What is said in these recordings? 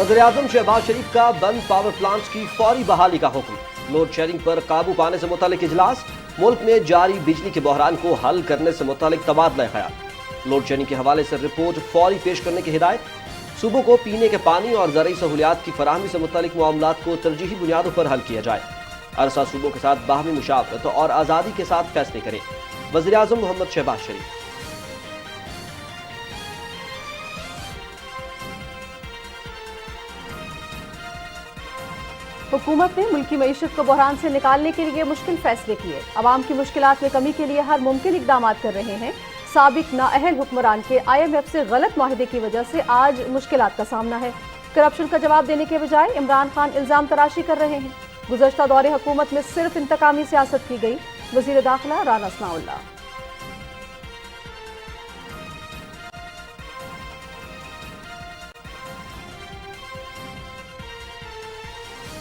वज़ीर-ए-आज़म शहबाज शरीफ का बंद पावर प्लांट्स की फौरी बहाली का हुक्म। लोड शेडिंग पर काबू पाने से मुतालिक इजलास। मुल्क में जारी बिजली के बहरान को हल करने से मुतालिक तबादला ख्याल। लोड शेडिंग के हवाले से रिपोर्ट फौरी पेश करने की हिदायत। सूबों को पीने के पानी और ज़रूरी सहूलियात की फराहमी से मुतालिक मामलात को तरजीही बुनियादों पर हल किया जाए। अरसा सूबों के साथ बाहमी मुशावरत और आज़ादी के साथ फैसले करे। वज़ीर-ए-आज़म मोहम्मद शहबाज शरीफ। हुकूमत ने मुल्की मईशत को बहरान से निकालने के लिए मुश्किल फैसले किए। अवाम की मुश्किलात में कमी के लिए हर मुमकिन इकदाम कर रहे हैं। साबिक नाअहल हुक्मरान के IMF से गलत माहिदे की वजह से आज मुश्किलात का सामना है। करप्शन का जवाब देने के बजाय इमरान खान इल्जाम तराशी कर रहे हैं। गुज़श्ता दौरे हुकूमत में सिर्फ इंतकामी सियासत की गई। वज़ीर दाखिला राना सनाउल्लाह।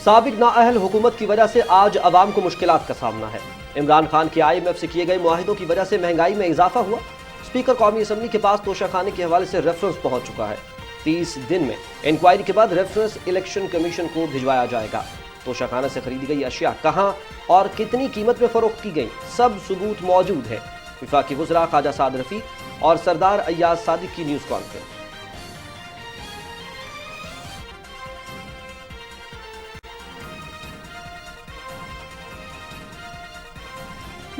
साबिक नाअहल हुकूमत की वजह से आज अवाम को मुश्किलात का सामना है। इमरान खान के IMF से किए गए मुआहिदों की वजह से महंगाई में इजाफा हुआ। स्पीकर कौमी असम्बली के पास तोशाखाने के हवाले से रेफरेंस पहुंच चुका है। 30 दिन में इंक्वायरी के बाद रेफरेंस इलेक्शन कमीशन को भिजवाया जाएगा। तोशाखाने से खरीदी गई अशिया कहां और कितनी कीमत में फरोख्त की गई, सब सबूत मौजूद है। वफाकी वज़रा ख्वाजा साद रफीक और सरदार अय्याज सादिक की न्यूज़ कॉन्फ्रेंस।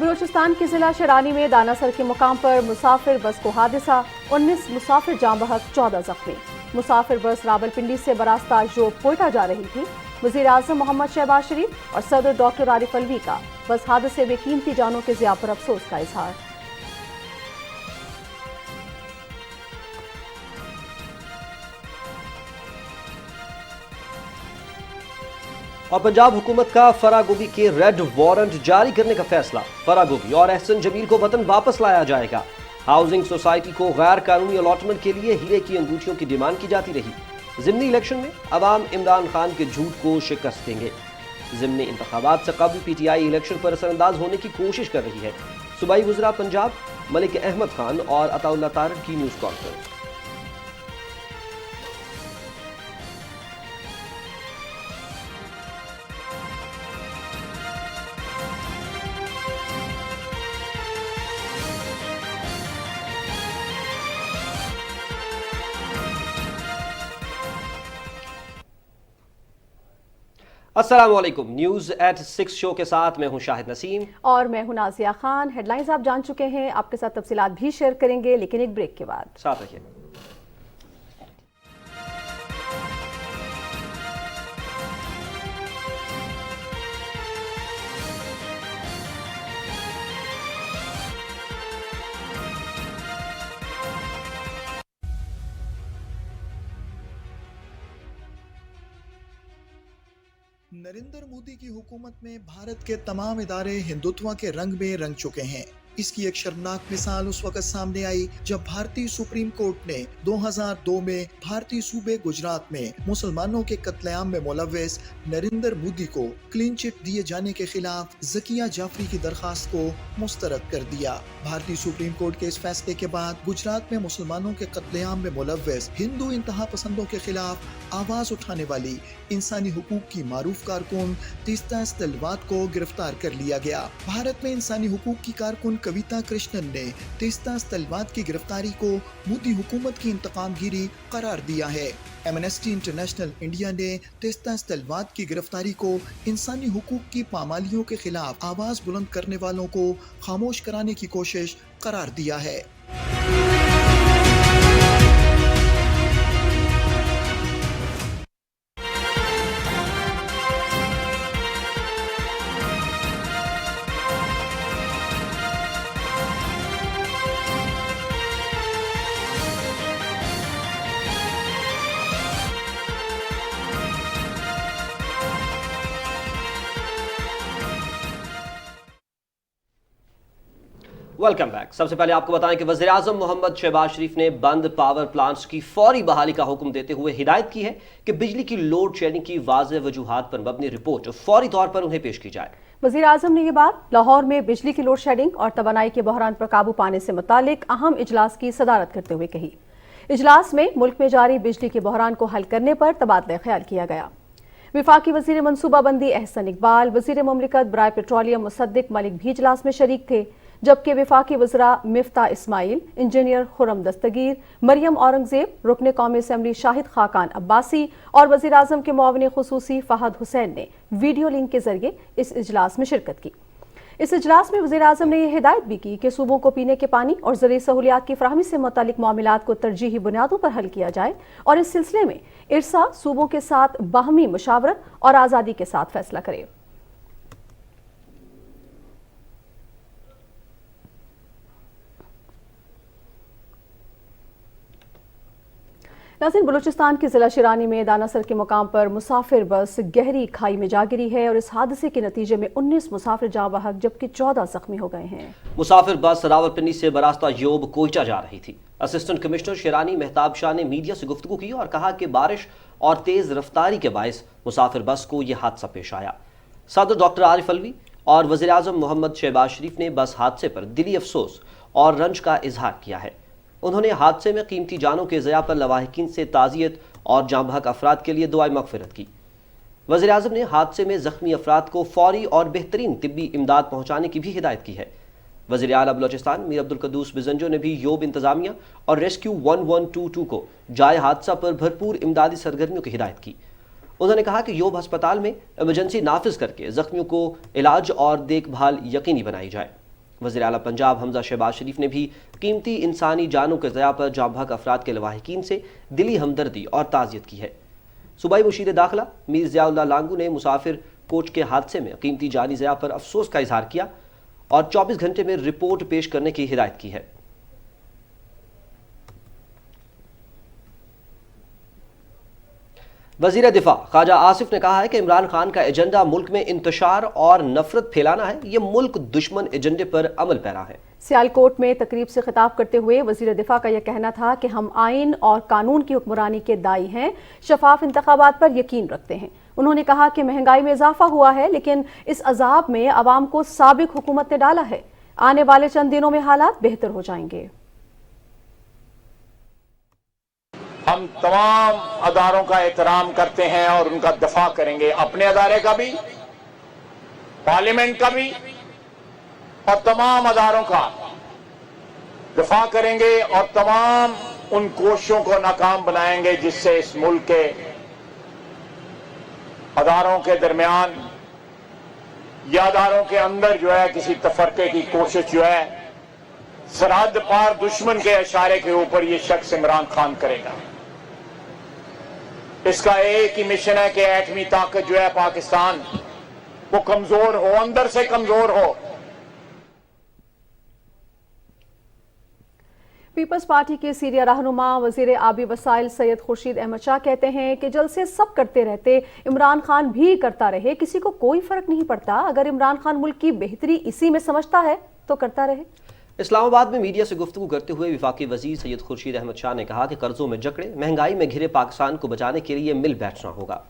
बलूचिस्तान के जिला शरानी में दानासर के मुकाम पर मुसाफिर बस को हादसा। 19 मुसाफिर जाँ बहक, 14 जख्मी। मुसाफिर बस रावलपिंडी से बरास्ता जो कोयटा जा रही थी। वज़ीर-ए-आज़म मोहम्मद शहबाज शरीफ और सदर डॉक्टर आरिफ अलवी का बस हादसे में कीमती जानों के ज़िया पर अफसोस का इजहार। और पंजाब हुकूमत का फरागोगी के रेड वारंट जारी करने का फैसला। फरागोगी और एहसन जमील को वतन वापस लाया जाएगा। हाउसिंग सोसाइटी को गैर कानूनी अलॉटमेंट के लिए हीरे की अंगूठियों की डिमांड की जाती रही। ज़िमनी इलेक्शन में अवाम इमरान खान के झूठ को शिकस्त देंगे। ज़िमनी इंतखाबात से कबल PTI इलेक्शन पर असरअंदाज होने की कोशिश कर रही है। सूबाई वज़रा पंजाब मलिक अहमद खान और अताउल्लाह तारड़ की न्यूज़ कॉन्फ्रेंस। अस्सलाम वालेकुम। न्यूज़ एट 6 शो के साथ मैं हूं शाहिद नसीम और मैं हूं नाजिया खान। हेडलाइंस आप जान चुके हैं, आपके साथ तफसीलात भी शेयर करेंगे, लेकिन एक ब्रेक के बाद। साथ रखिए। नरेंद्र मोदी की हुकूमत में भारत के तमाम इदारे हिंदुत्व के रंग में रंग चुके हैं। इसकी एक शर्मनाक मिसाल उस वक्त सामने आई जब भारतीय सुप्रीम कोर्ट ने 2002 में भारतीय सूबे गुजरात में मुसलमानों के कत्लेआम में मुलव्वस नरेंद्र मोदी को क्लीन चिट दिए जाने के खिलाफ ज़किया जाफरी की दरखास्त को मुस्तरद कर दिया। भारतीय सुप्रीम कोर्ट के इस फैसले के बाद गुजरात में मुसलमानों के कत्लेआम में मुलव्वस हिंदू इंतहा पसंदों के खिलाफ आवाज उठाने वाली इंसानी हुकूक की मारूफ कारकुन तीस्ता तलवात को गिरफ्तार कर लिया गया। भारत में इंसानी हुकूक की कारकुन कविता कृष्णन ने तीस्ता तलवात की गिरफ्तारी को मोदी हुकूमत की इंतकामगिरी करार दिया है। एमनेस्टी इंटरनेशनल इंडिया ने तीस्ता तलवात की गिरफ्तारी को इंसानी हुकूक की पामालियों के खिलाफ आवाज बुलंद करने वालों को खामोश कराने की कोशिश करार दिया है। Welcome back. सबसे पहले आपको बताएं कि वज़ीर-ए-आज़म मोहम्मद शहबाज शरीफ ने बंद पावर प्लांट्स की फौरी बहाली का हुक्म देते हुए हिदायत की है कि बिजली की लोड शेडिंग की वाज़ेह वजूहात पर मबनी रिपोर्ट फौरी तौर पर उन्हें पेश की जाए। वज़ीर-ए-आज़म ने ये बात लाहौर में बिजली की लोड शेडिंग और तवानाई के बहरान पर काबू पाने से मुतालिक अहम इजलास की सदारत करते हुए कही। इजलास में मुल्क में जारी बिजली के बहरान को हल करने पर तबादला ख्याल किया गया। वफाकी वजीर मनसूबाबंदी एहसन इकबाल, वजीर मुमलिकत बराए पेट्रोलियम मुसद्दिक मलिक भी इजलास में शरीक थे, जबकि वफाकी वज़रा मिफ्ता इस्माइल, इंजीनियर खुरम दस्तगीर, मरियम औरंगजेब, रुकन कौमी असम्बली शाहिद खाकान अब्बासी और वज़ीर आज़म के मुआविन खुसूसी फहद हुसैन ने वीडियो लिंक के जरिए इस इजलास में शिरकत की। इस इजलास में वज़ीर आज़म ने यह हिदायत भी की कि सूबों को पीने के पानी और ज़रूरी सहूलियात की फराहमी से मुतालिक मामलात को तरजीही बुनियादों पर हल किया जाए और इस सिलसिले में इरसा सूबों के साथ बाहमी मुशावरत और आज़ादी के साथ फैसला करे। नाज़रीन, बलूचिस्तान के जिला शिरानी में दानासर के मुकाम पर मुसाफिर बस गहरी खाई में जा गिरी है और इस हादसे के नतीजे में 19 मुसाफिर जाँ बहक जबकि 14 जख्मी हो गए हैं। मुसाफिर बस रावलपिंडी से बरास्ता योब कोयटा जा रही थी। असिस्टेंट कमिश्नर शिरानी मेहताब शाह ने मीडिया से गुफ्तगू की और कहा कि बारिश और तेज रफ्तारी के बायस मुसाफिर बस को यह हादसा पेश आया। सदर डॉक्टर आरिफ अलवी और वज़ीर आज़म मोहम्मद शहबाज शरीफ ने बस हादसे पर दिली अफसोस और रंज का इजहार किया है। उन्होंने हादसे में कीमती जानों के ज़या पर लवाहिकीन से ताज़ियत और जाँ बहक अफराद के लिए दुआए मग़फ़िरत की। वज़ीर आज़म ने हादसे में ज़ख्मी अफराद को फौरी और बेहतरीन तिब्बी इमदाद पहुँचाने की भी हिदायत की है। वज़ीर आला बलूचिस्तान मीर अब्दुल क़ुद्दूस बिज़ंजो ने भी योब इंतज़ामिया और रेस्क्यू 1122 को जाए हादसा पर भरपूर इमदादी सरगर्मियों की हिदायत की। उन्होंने कहा कि योब हस्पताल में इमरजेंसी नाफिज करके ज़ख्मियों को इलाज और देखभाल यकीनी बनाई जाए। वज़ीर आला पंजाब हमजा शहबाज शरीफ ने भी कीमती इंसानी जानों के ज़या पर जाँ बहक अफराद के लवाहिकीन से दिली हमदर्दी और ताज़ियत की है। सूबाई मुशीर दाखिला मीर ज़ियाउल्लाह लांगू ने मुसाफिर कोच के हादसे में कीमती जानी ज़या पर अफसोस का इजहार किया और 24 घंटे में रिपोर्ट पेश करने की हिदायत की है। वज़ीर दिफा ख्वाजा आसिफ ने कहा है कि इमरान खान का एजेंडा मुल्क में इंतशार और नफरत फैलाना है। ये मुल्क दुश्मन एजेंडे पर अमल पैरा है। सियालकोट में तकरीब से खिताब करते हुए वज़ीर दिफा का यह कहना था कि हम आइन और कानून की हुक्मरानी के दाई हैं, शफाफ इंतखाबात पर यकीन रखते हैं। उन्होंने कहा कि महंगाई में इजाफा हुआ है, लेकिन इस अजाब में अवाम को साबिक हुकूमत ने डाला है। आने वाले चंद दिनों में हालात बेहतर हो जाएंगे। हम तमाम अदारों का एहतराम करते हैं और उनका दफा करेंगे, अपने अदारे का भी, पार्लियामेंट का भी और तमाम अदारों का दफा करेंगे और तमाम उन कोशिशों को नाकाम बनाएंगे जिससे इस मुल्क के अदारों के दरमियान या अदारों के अंदर जो है किसी तफरके की कोशिश जो है सरहद पार दुश्मन के इशारे के ऊपर ये शख्स इमरान खान करेगा। इसका एक ही मिशन है कि एटमी ताकत जो है पाकिस्तान वो कमजोर हो, अंदर से कमजोर हो। पीपल्स पार्टी के सीनियर रहनुमा वजीर आबी वसाइल सैयद खुर्शीद अहमद शाह कहते हैं कि जलसे सब करते रहते, इमरान खान भी करता रहे, किसी को कोई फर्क नहीं पड़ता। अगर इमरान खान मुल्क की बेहतरी इसी में समझता है तो करता रहे। इस्लामाबाद में मीडिया से गुफ्तगू करते हुए वफाकी वजीर सैयद खुर्शीद अहमद शाह ने कहा कि कर्जों में जकड़े, महंगाई में घिरे पाकिस्तान को बचाने के लिए मिल बैठना होगा।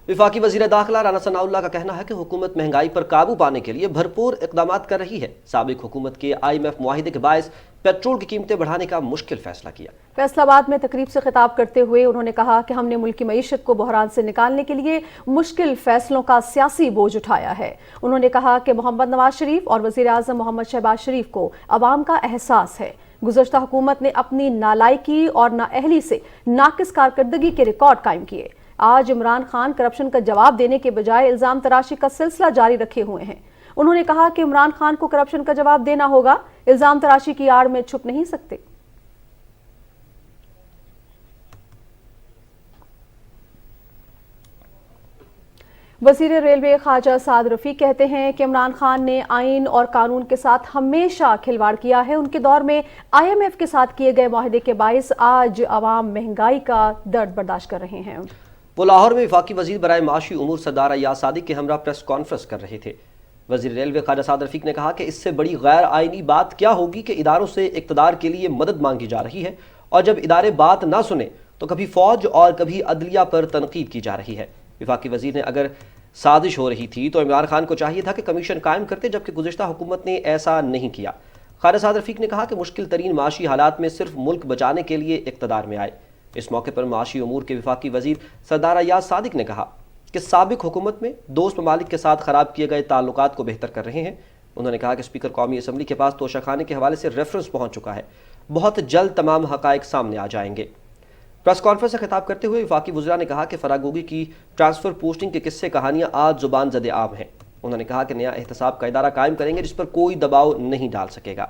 वफाकी वजीर दाखिला राना सनाउल्लाह का कहना है कि हुकूमत महंगाई पर काबू पाने के लिए भरपूर इकदाम कर रही है। साबिक हुकूमत के IMF मुआहिदे के बायस पेट्रोल की कीमतें बढ़ाने का मुश्किल फैसला किया। फैसलाबाद में तकरीब से खिताब करते हुए उन्होंने कहा कि हमने मुल्क की मईशत को बहरान से निकालने के लिए मुश्किल फैसलों का सियासी बोझ उठाया है। उन्होंने कहा कि मोहम्मद नवाज शरीफ और वज़ीर आज़म मोहम्मद शहबाज शरीफ को अवाम का एहसास है। गुज़श्ता हुकूमत ने अपनी नालायकी और नाअहली से नाकिस कारकर्दगी के रिकॉर्ड कायम किए। आज इमरान खान करप्शन का जवाब देने के बजाय इल्जाम तराशी का सिलसिला जारी रखे हुए हैं। उन्होंने कहा कि इमरान खान को करप्शन का जवाब देना होगा, इल्जाम तराशी की आड़ में छुप नहीं सकते। वज़ीर रेलवे ख्वाजा साद रफीक कहते हैं कि इमरान खान ने आइन और कानून के साथ हमेशा खिलवाड़ किया है। उनके दौर में IMF के साथ किए गए मुआहदे के बायस आज अवाम महंगाई का दर्द बर्दाश्त कर रहे हैं। वो लाहौर में वफाकी वजीर बराए माशी उमूर सरदार अय्याज सादिक के हमरा प्रेस कॉन्फ्रेंस कर रहे थे। वज़ीर रेलवे ख्वाजा साद रफीक ने कहा कि इससे बड़ी गैर आइनी बात क्या होगी कि इदारों से इक़्तिदार के लिए मदद मांगी जा रही है और जब इदारे बात ना सुने तो कभी फौज और कभी अदलिया पर तनकीद की जा रही है। वफाकी वजीर ने अगर साजिश हो रही थी तो इमरान खान को चाहिए था कि कमीशन कायम करते, जबकि गुज़िश्ता हुकूमत ने ऐसा नहीं किया। ख़ालिद साद रफ़ीक ने कहा कि मुश्किल तरीन माशी हालात में सिर्फ मुल्क बचाने के लिए इक़्तिदार में आए। इस मौके पर माशी उमूर के वफाकी वज़ीर सरदार अय्याज सादिक ने कहा कि साबिक हुकूमत में दोस्त ममालिक के साथ ख़राब किए गए ताल्लुकात को बेहतर कर रहे हैं। उन्होंने कहा कि स्पीकर कौमी असम्बली के पास तोशाखाने के हवाले से रेफरेंस पहुँच चुका है, बहुत जल्द तमाम हक़ाइक़ सामने आ जाएंगे। प्रेस कॉन्फ्रेंस से खिताब करते हुए वफाकी वज़रा ने कहा कि फरागोगी की ट्रांसफ़र पोस्टिंग के किस्से कहानियाँ आज ज़ुबान ज़द आम हैं। उन्होंने कहा कि नया एहतसाब का इदारा कायम करेंगे जिस पर कोई दबाव नहीं डाल सकेगा।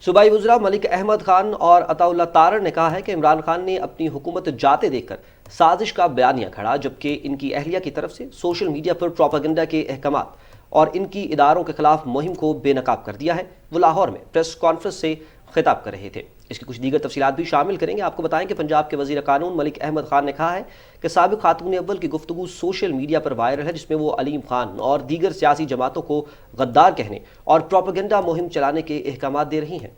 सूबाई वज़रा मलिक अहमद खान और अताउल्लाह तारड़ ने कहा है कि इमरान खान ने अपनी हुकूमत जाते देखकर साजिश का बयानिया खड़ा, जबकि इनकी अहलिया की तरफ से सोशल मीडिया पर प्रोपेगेंडा के अहकामात और इनकी इदारों के खिलाफ मुहिम को बेनकाब कर दिया है। वो लाहौर में प्रेस कॉन्फ्रेंस से खिताब कर रहे थे। इसकी कुछ दीगर तफसीलात भी शामिल करेंगे। आपको बताएं कि पंजाब के वज़ीर कानून मलिक अहमद खान ने कहा है कि साबिक़ खातून अव्वल की गुफ्तगू सोशल मीडिया पर वायरल है, जिसमें वो अलीम खान और दीगर सियासी जमातों को गद्दार कहने और प्रोपेगेंडा मुहिम चलाने के अहकामात दे रही हैं।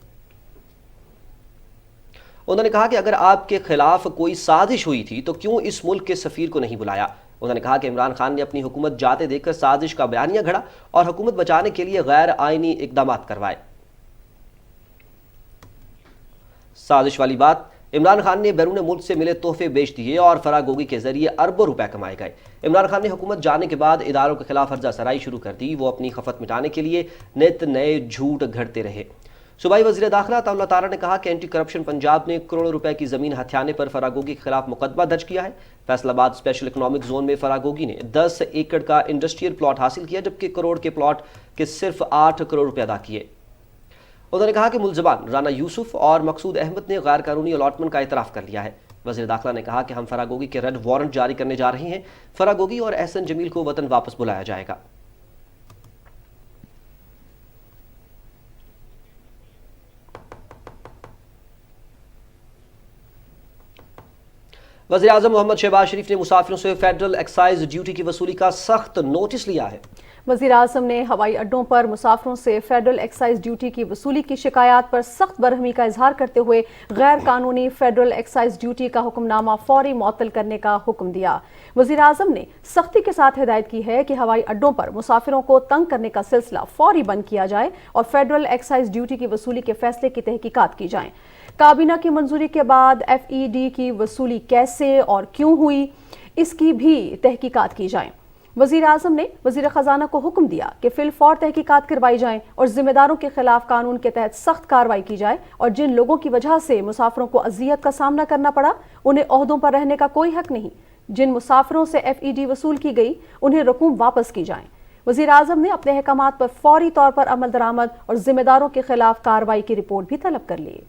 उन्होंने कहा कि अगर आपके खिलाफ कोई साजिश हुई थी तो क्यों इस मुल्क के सफ़ीर को नहीं बुलाया। उन्होंने कहा कि इमरान खान ने अपनी हुकूमत जाते देखकर साजिश का बयानिया घड़ा और हुकूमत बचाने के लिए गैर आइनी इक़दामात करवाए। साजिश वाली बात, इमरान खान ने बैरून मुल्क से मिले तोहफे बेच दिए और फरागोगी के जरिए अरबों रुपए कमाए गए। इमरान खान ने हुकूमत जाने के बाद इदारों के खिलाफ हर्जा सराई शुरू कर दी। वो अपनी खफत मिटाने के लिए नित नए झूठ घड़ते रहे। सूबाई वज़ीर दाखिला अताउल्लाह तारड़ ने कहा कि एंटी करप्शन पंजाब ने करोड़ों रुपए की ज़मीन हथियाने पर फरागोगी के खिलाफ मुकदमा दर्ज किया है। फैसलाबाद स्पेशल इकनॉमिक जोन में फरागोगी ने 10 एकड़ का इंडस्ट्रियल प्लॉट हासिल किया, जबकि करोड़ के प्लॉट के सिर्फ 8 करोड़ रुपए अदा किए। उन्होंने कहा कि मुलज़मान राना यूसुफ और मकसूद अहमद ने गैर कानूनी अलॉटमेंट का इतराफ़ कर लिया है। वज़ीर दाखिला ने कहा कि हम फरागोगी के रेड वारंट जारी करने जा रहे हैं। फरागोगी और एहसन जमील को वतन वापस बुलाया जाएगा। वज़ीर आज़म मोहम्मद शहबाज शरीफ ने मुसाफिरों से फेडरल एक्साइज ड्यूटी की वसूली का सख्त नोटिस लिया है। वज़ीर आज़म ने हवाई अड्डों पर मुसाफिरों से फेडरल एक्साइज ड्यूटी की वसूली की शिकायत पर सख्त बरहमी का इजहार करते हुए गैर कानूनी फेडरल एक्साइज ड्यूटी का हुक्मनामा फौरी मुअत्तल करने का हुक्म दिया। वज़ीर आज़म ने सख्ती के साथ हिदायत की है कि हवाई अड्डों पर मुसाफिरों को तंग करने का सिलसिला फौरी बंद किया जाए और फेडरल एक्साइज ड्यूटी की वसूली के फैसले की तहकीकात की जाए। काबीना की मंजूरी के बाद FED की वसूली कैसे और क्यों हुई, इसकी भी तहकीकात की जाए। वज़ीर आज़म ने वज़ीर ख़जाना को हुक्म दिया कि फिलफौर तहकीकात करवाई जाएं और जिम्मेदारों के खिलाफ कानून के तहत सख्त कार्रवाई की जाए और जिन लोगों की वजह से मुसाफिरों को अजियत का सामना करना पड़ा उन्हें ओहदों पर रहने का कोई हक नहीं। जिन मुसाफिरों से FED वसूल की गई उन्हें रकूम वापस की जाए। वज़ीर आज़म ने अपने अहकामात पर फौरी तौर पर अमल दरामद और जिम्मेदारों के खिलाफ कार्रवाई की रिपोर्ट भी तलब कर ली।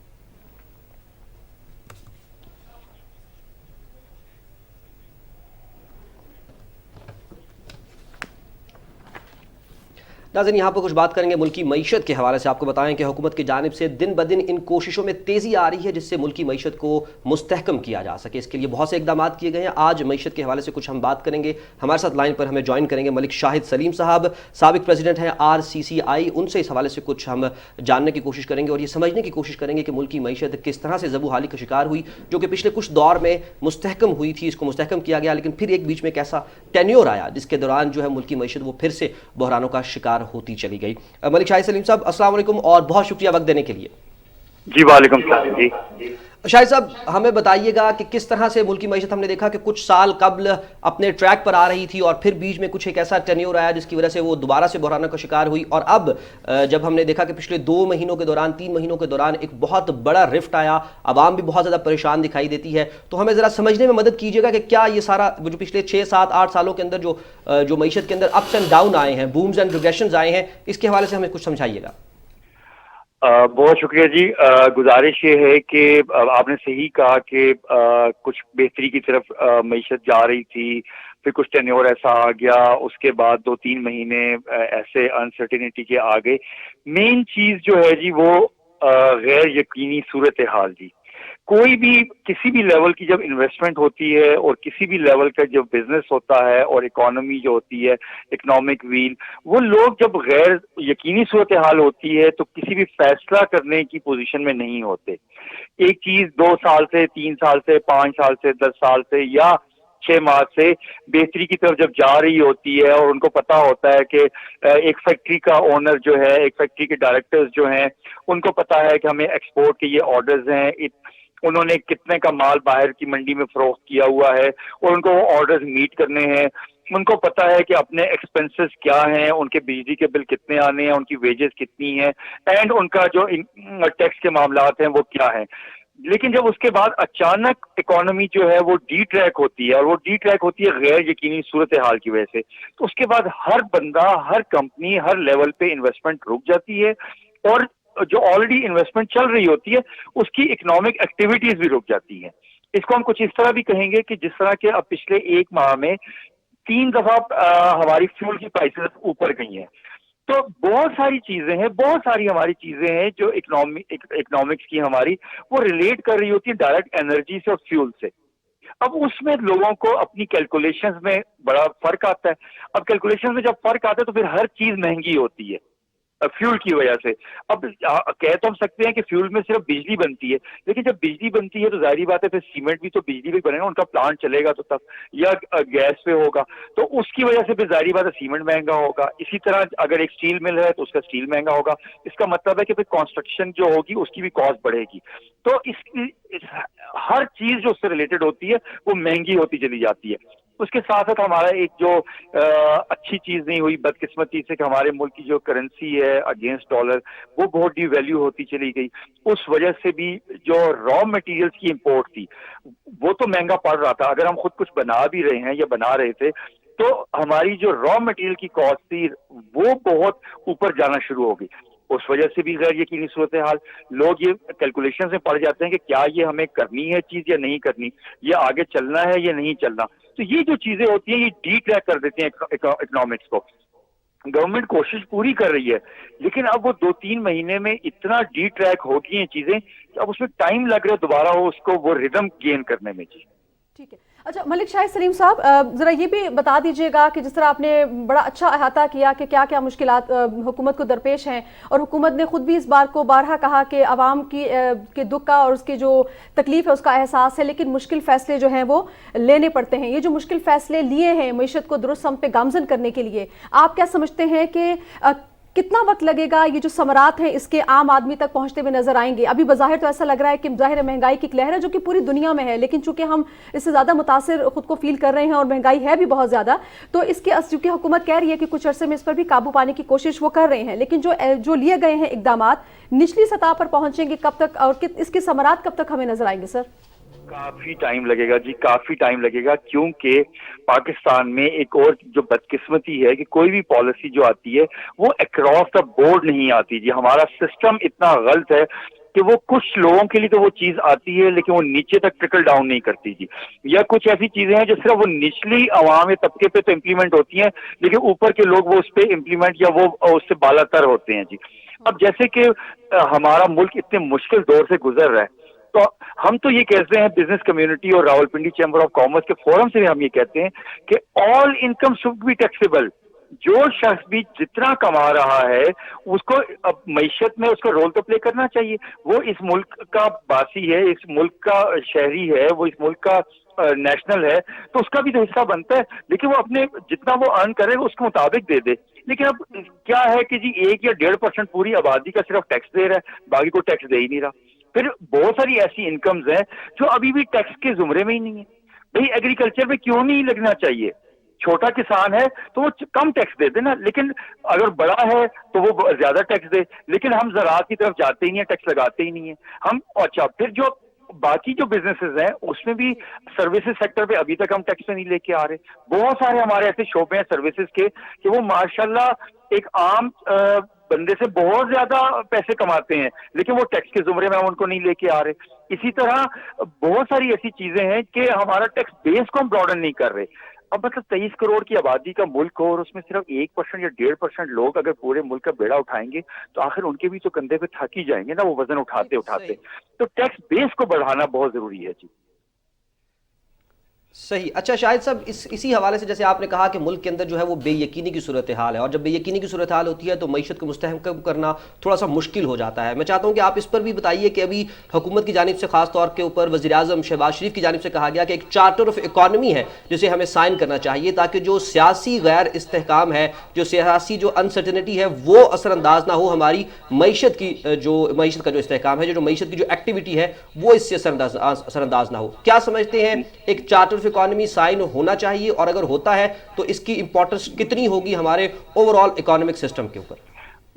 नाज़रीन, यहाँ पर कुछ बात करेंगे मुल्की मईशत के हवाले से। आपको बताएं कि हुकूमत की जानिब से दिन ब दिन इन कोशिशों में तेज़ी आ रही है जिससे मुल्की मईशत को मुस्तहकम किया जा सके। इसके लिए बहुत से इकदाम किए गए हैं। आज मईशत के हवाले से कुछ हम बात करेंगे। हमारे साथ लाइन पर हमें ज्वाइन करेंगे मलिक शाहिद सलीम साहब, साबिक प्रेसिडेंट हैं RCCI। उनसे इस हवाले से कुछ हम जानने की कोशिश करेंगे और ये समझने की कोशिश करेंगे कि मुल्की मईशत किस तरह से ज़बू हाली का शिकार हुई, जो कि पिछले कुछ दौर में मुस्तहकम हुई थी। इसको मुस्तहकम किया गया, लेकिन फिर एक बीच में एक ऐसा टेन्योर आया जिसके दौरान जो है मुल्की मईशत वो फिर से बहरानों का शिकार होती चली गई। मलिक शाहिद सलीम साहब, अस्सलाम वालेकुम और बहुत शुक्रिया वक्त देने के लिए। जी वालेकुम सलाम। जी शाहिद साहब, हमें बताइएगा कि किस तरह से मुल्की मईशत, हमने देखा कि कुछ साल कबल अपने ट्रैक पर आ रही थी और फिर बीच में कुछ एक ऐसा टेन्योर आया जिसकी वजह से वो दोबारा से बहरानों का शिकार हुई, और अब जब हमने देखा कि पिछले 2 महीनों के दौरान 3 महीनों के दौरान एक बहुत बड़ा रिफ्ट आया, आवाम भी बहुत ज़्यादा परेशान दिखाई देती है। तो हमें ज़रा समझने में मदद कीजिएगा कि क्या ये सारा जो पिछले 6, 7, 8 सालों के अंदर जो मईशत के अंदर अप्स एंड डाउन आए हैं, बूम्स एंड रिग्रेशंस आए हैं, इसके हवाले से हमें कुछ समझाइएगा। बहुत शुक्रिया जी। गुजारिश ये है कि आपने सही कहा कि कुछ बेहतरी की तरफ मईशत जा रही थी, फिर कुछ टेन्योर ऐसा आ गया, उसके बाद 2-3 महीने ऐसे अनसर्टेनिटी के आ गए। मेन चीज जो है जी वो गैर यकीनी सूरत हाल जी। कोई भी किसी भी लेवल की जब इन्वेस्टमेंट होती है और किसी भी लेवल का जब बिजनेस होता है और इकोनॉमी जो होती है, इकोनॉमिक व्हील, वो लोग जब गैर यकीनी सूरत हाल होती है तो किसी भी फैसला करने की पोजीशन में नहीं होते। एक चीज 2 साल से, 3 साल से, 5 साल से, 10 साल से या 6 माह से बेहतरी की तरफ जब जा रही होती है और उनको पता होता है कि एक फैक्ट्री का ओनर जो है, एक फैक्ट्री के डायरेक्टर्स जो हैं, उनको पता है कि हमें एक्सपोर्ट के ये ऑर्डर्स हैं, उन्होंने कितने का माल बाहर की मंडी में फरोख्त किया हुआ है और उनको वो ऑर्डर्स मीट करने हैं, उनको पता है कि अपने एक्सपेंसेस क्या हैं, उनके बिजली के बिल कितने आने हैं, उनकी वेजेस कितनी हैं, एंड उनका जो टैक्स के मामलात हैं वो क्या हैं। लेकिन जब उसके बाद अचानक इकोनॉमी जो है वो डी ट्रैक होती है, और वो डी ट्रैक होती है गैर यकीनी सूरत हाल की वजह से, तो उसके बाद हर बंदा, हर कंपनी, हर लेवल पे इन्वेस्टमेंट रुक जाती है और जो ऑलरेडी इन्वेस्टमेंट चल रही होती है उसकी इकोनॉमिक एक्टिविटीज भी रुक जाती हैं। इसको हम कुछ इस तरह भी कहेंगे कि जिस तरह के अब पिछले 1 माह में 3 दफा हमारी फ्यूल की प्राइसेस ऊपर गई हैं। तो बहुत सारी चीजें हैं, बहुत सारी हमारी चीजें हैं जो इकोनॉमिक्स की हमारी वो रिलेट कर रही होती है डायरेक्ट एनर्जी से और फ्यूल से। अब उसमें लोगों को अपनी कैलकुलेशंस में बड़ा फर्क आता है। अब कैलकुलेशंस में जब फर्क आता है तो फिर हर चीज महंगी होती है फ्यूल की वजह से। अब कह तो हम सकते हैं कि फ्यूल में सिर्फ बिजली बनती है, लेकिन जब बिजली बनती है तो जाहिर बात है फिर सीमेंट भी तो बिजली भी बनेगा, उनका प्लांट चलेगा तो तब, या गैस पे होगा तो उसकी वजह से फिर जाहिर बात है सीमेंट महंगा होगा। इसी तरह अगर एक स्टील मिल है तो उसका स्टील महंगा होगा, इसका मतलब है कि फिर कंस्ट्रक्शन जो होगी उसकी भी कॉस्ट बढ़ेगी। तो हर चीज जो उससे रिलेटेड होती है वो महंगी होती चली जाती है। उसके साथ साथ हमारा एक जो अच्छी चीज नहीं हुई बदकिस्मती से कि हमारे मुल्क की जो करेंसी है अगेंस्ट डॉलर वो बहुत डिवैल्यू होती चली गई। उस वजह से भी जो रॉ मटेरियल्स की इंपोर्ट थी वो तो महंगा पड़ रहा था। अगर हम खुद कुछ बना भी रहे हैं या बना रहे थे तो हमारी जो रॉ मटेरियल की कॉस्ट थी वो बहुत ऊपर जाना शुरू हो गई। उस वजह से भी गैर यकीनी सूरत हाल, लोग ये कैलकुलेशन में पड़ जाते हैं कि क्या ये हमें करनी है चीज या नहीं करनी, ये आगे चलना है या नहीं चलना। तो ये जो चीजें होती हैं ये डी ट्रैक कर देती हैं इकोनॉमिक्स को। गवर्नमेंट कोशिश पूरी कर रही है लेकिन अब वो 2-3 महीने में इतना डी ट्रैक हो गई हैं चीजें कि अब उसमें टाइम लग रहा है दोबारा हो उसको वो रिदम गेन करने में। जी ठीक है। अच्छा मलिक शाहिद सलीम साहब, जरा ये भी बता दीजिएगा कि जिस तरह आपने बड़ा अच्छा अहाता किया कि क्या क्या मुश्किलात हुकूमत को दरपेश हैं, और हुकूमत ने खुद भी इस बार को बारहा कहा कि आवाम के दुख का और उसकी जो तकलीफ है उसका एहसास है, लेकिन मुश्किल फैसले जो हैं वो लेने पड़ते हैं। ये जो मुश्किल फैसले लिए हैं मईशत को दुरुस्त हम पे गामजन करने के लिए, आप क्या समझते हैं कि कितना वक्त लगेगा, ये जो समरात हैं इसके आम आदमी तक पहुंचते हुए नजर आएंगे? अभी बज़ाहिर तो ऐसा लग रहा है कि ज़ाहिर है महंगाई की एक लहर है जो कि पूरी दुनिया में है, लेकिन चूंकि हम इससे ज़्यादा मुतासिर खुद को फील कर रहे हैं और महंगाई है भी बहुत ज़्यादा, तो इसके चूंकि हुकूमत कह रही है कि कुछ अरसे में इस पर भी काबू पाने की कोशिश वो कर रहे हैं, लेकिन जो लिए गए हैं इकदामात निचली सतह पर पहुंचेंगे कब तक और इसके समरात कब तक हमें नजर आएंगे? सर काफी टाइम लगेगा जी, काफी टाइम लगेगा, क्योंकि पाकिस्तान में एक और जो बदकिस्मती है कि कोई भी पॉलिसी जो आती है वो अक्रॉस द बोर्ड नहीं आती जी। हमारा सिस्टम इतना गलत है कि वो कुछ लोगों के लिए तो वो चीज आती है लेकिन वो नीचे तक ट्रिकल डाउन नहीं करती जी। या कुछ ऐसी चीजें हैं जो सिर्फ वो निचली अवाम तबके पे तो इम्प्लीमेंट होती हैं लेकिन ऊपर के लोग वो उस पर इम्प्लीमेंट या वो उससे बालातर होते हैं जी। अब जैसे कि हमारा मुल्क इतने मुश्किल दौर से गुजर रहा है तो हम तो ये कहते हैं बिजनेस कम्युनिटी और रावलपिंडी चैम्बर ऑफ कॉमर्स के फोरम से भी हम ये कहते हैं कि all income should be taxable. जो शख्स भी जितना कमा रहा है उसको अब मईशत में उसका रोल तो प्ले करना चाहिए। वो इस मुल्क का बासी है, इस मुल्क का शहरी है, वो इस मुल्क का नेशनल है, तो उसका भी तो हिस्सा बनता है, लेकिन वो अपने जितना वो अर्न करे उसके मुताबिक दे दे। लेकिन अब क्या है कि जी 1 या 1.5% पूरी आबादी का सिर्फ टैक्स दे रहा है, बाकी को टैक्स दे ही नहीं रहा। फिर बहुत सारी ऐसी इनकम्स हैं जो अभी भी टैक्स के जुमरे में ही नहीं है। भाई एग्रीकल्चर में क्यों नहीं लगना चाहिए? छोटा किसान है तो वो कम टैक्स दे देना, लेकिन अगर बड़ा है तो वो ज्यादा टैक्स दे। लेकिन हम ज़राअत की तरफ जाते ही नहीं है, टैक्स लगाते ही नहीं है हम। अच्छा फिर जो बाकी जो बिजनेसेस हैं उसमें भी सर्विसेज सेक्टर पे अभी तक हम टैक्स नहीं लेके आ रहे। बहुत सारे हमारे ऐसे शोबे हैं सर्विसेज के कि वो माशाल्लाह एक आम बंदे से बहुत ज्यादा पैसे कमाते हैं लेकिन वो टैक्स के जुमरे में हम उनको नहीं लेके आ रहे। इसी तरह बहुत सारी ऐसी चीजें हैं कि हमारा टैक्स बेस को हम ब्रॉडन नहीं कर रहे। اب مطلب 23 کروڑ کی آبادی کا ملک ہو اور اس میں صرف 1% یا 1.5% لوگ اگر پورے ملک کا بیڑا اٹھائیں گے تو آخر ان کے بھی تو کندھے پہ تھک ہی جائیں گے نا وہ وزن اٹھاتے اٹھاتے. تو ٹیکس بیس کو بڑھانا بہت ضروری ہے. جی صحیح. اچھا شاہد صاحب، اسی حوالے سے جیسے آپ نے کہا کہ ملک کے اندر جو ہے وہ بے یقینی کی صورتحال ہے، اور جب بے یقینی کی صورتحال ہوتی ہے تو معیشت کو مستحکم کرنا تھوڑا سا مشکل ہو جاتا ہے. میں چاہتا ہوں کہ آپ اس پر بھی بتائیے کہ ابھی حکومت کی جانب سے خاص طور کے اوپر وزیر اعظم شہباز شریف کی جانب سے کہا گیا کہ ایک چارٹر آف اکانومی ہے جسے ہمیں سائن کرنا چاہیے تاکہ جو سیاسی غیر استحکام ہے، جو سیاسی جو انسرٹنٹی ہے، وہ اثر انداز نہ ہو ہماری معیشت کی معیشت کا جو استحکام ہے، جو معیشت کی جو ایکٹیویٹی ہے وہ اس سے اثر انداز نہ ہو. کیا سمجھتے ہیں ایک چارٹر آف اکانومی سائن ہونا چاہیے، اور اگر ہوتا ہے تو اس کی امپورٹنس کتنی ہوگی ہمارے اوور آل اکانومک سسٹم کے اوپر؟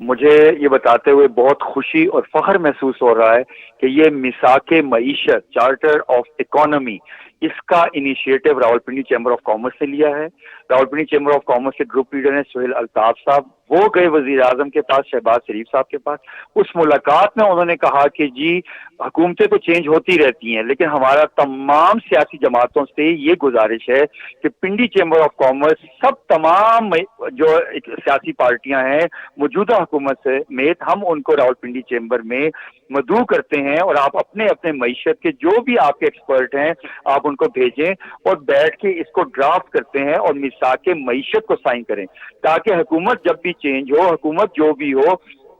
مجھے یہ بتاتے ہوئے بہت خوشی اور فخر محسوس ہو رہا ہے کہ یہ میثاق معیشت چارٹر آف اکانومی اس کا initiative Rawalpindi chamber of commerce سے لیا ہے. راولپنڈی چیمبر آف کامرس کے گروپ لیڈر ہیں سہیل الطاف صاحب، وہ گئے وزیر اعظم کے پاس شہباز شریف صاحب کے پاس. اس ملاقات میں انہوں نے کہا کہ جی حکومتیں تو چینج ہوتی رہتی ہیں لیکن ہمارا تمام سیاسی جماعتوں سے یہ گزارش ہے کہ پنڈی چیمبر آف کامرس تمام جو سیاسی پارٹیاں ہیں موجودہ حکومت سے میت، ہم ان کو راولپنڈی چیمبر میں مدعو کرتے ہیں اور آپ اپنے اپنے معیشت کے جو بھی آپ کے ایکسپرٹ ہیں آپ ان کو بھیجیں اور بیٹھ کے اس کو ڈرافٹ کرتے ہیں اور میثاق معیشت کو سائن کریں تاکہ حکومت جب بھی چینج ہو، حکومت جو بھی ہو،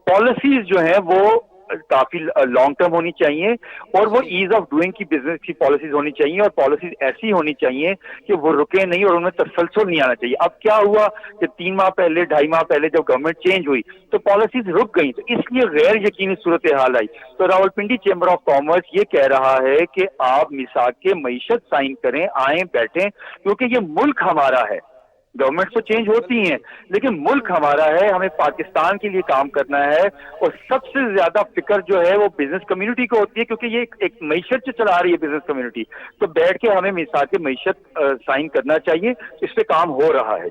پالیسیز جو ہیں وہ کافی لانگ ٹرم ہونی چاہیے اور وہ ایز آف ڈوئنگ کی بزنس کی پالیسیز ہونی چاہیے اور پالیسیز ایسی ہونی چاہیے کہ وہ رکے نہیں اور ان میں تسلسل نہیں آنا چاہیے. اب کیا ہوا کہ 3 ماہ پہلے 2.5 ماہ پہلے جب گورنمنٹ چینج ہوئی تو پالیسیز رک گئیں، تو اس لیے غیر یقینی صورتحال آئی. تو راولپنڈی چیمبر آف کامرس یہ کہہ رہا ہے کہ آپ میثاق معیشت سائن کریں، آئیں بیٹھیں، کیونکہ یہ ملک ہمارا ہے. گورنمنٹ تو چینج ہوتی ہیں لیکن ملک ہمارا ہے، ہمیں پاکستان کے لیے کام کرنا ہے اور سب سے زیادہ فکر جو ہے وہ بزنس کمیونٹی کو ہوتی ہے کیونکہ یہ ایک معیشت جو چلا رہی ہے بزنس کمیونٹی. تو بیٹھ کے ہمیں میثاق معیشت سائن کرنا چاہیے، اس پہ کام ہو رہا ہے.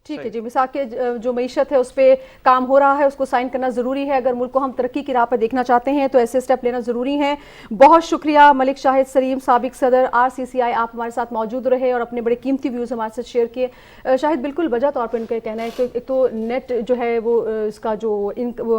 ٹھیک ہے جی، میثاق جو معیشت ہے اس پہ کام ہو رہا ہے، اس کو سائن کرنا ضروری ہے. اگر ملک کو ہم ترقی کی راہ پہ دیکھنا چاہتے ہیں تو ایسے سٹیپ لینا ضروری ہیں. بہت شکریہ ملک شاہد سلیم، سابق صدر RCCI، آپ ہمارے ساتھ موجود رہے اور اپنے بڑے قیمتی ویوز ہمارے ساتھ شیئر کیے. شاہد بالکل وجہ طور پہ ان کا کہنا ہے کہ ایک تو نیٹ جو ہے وہ اس کا جو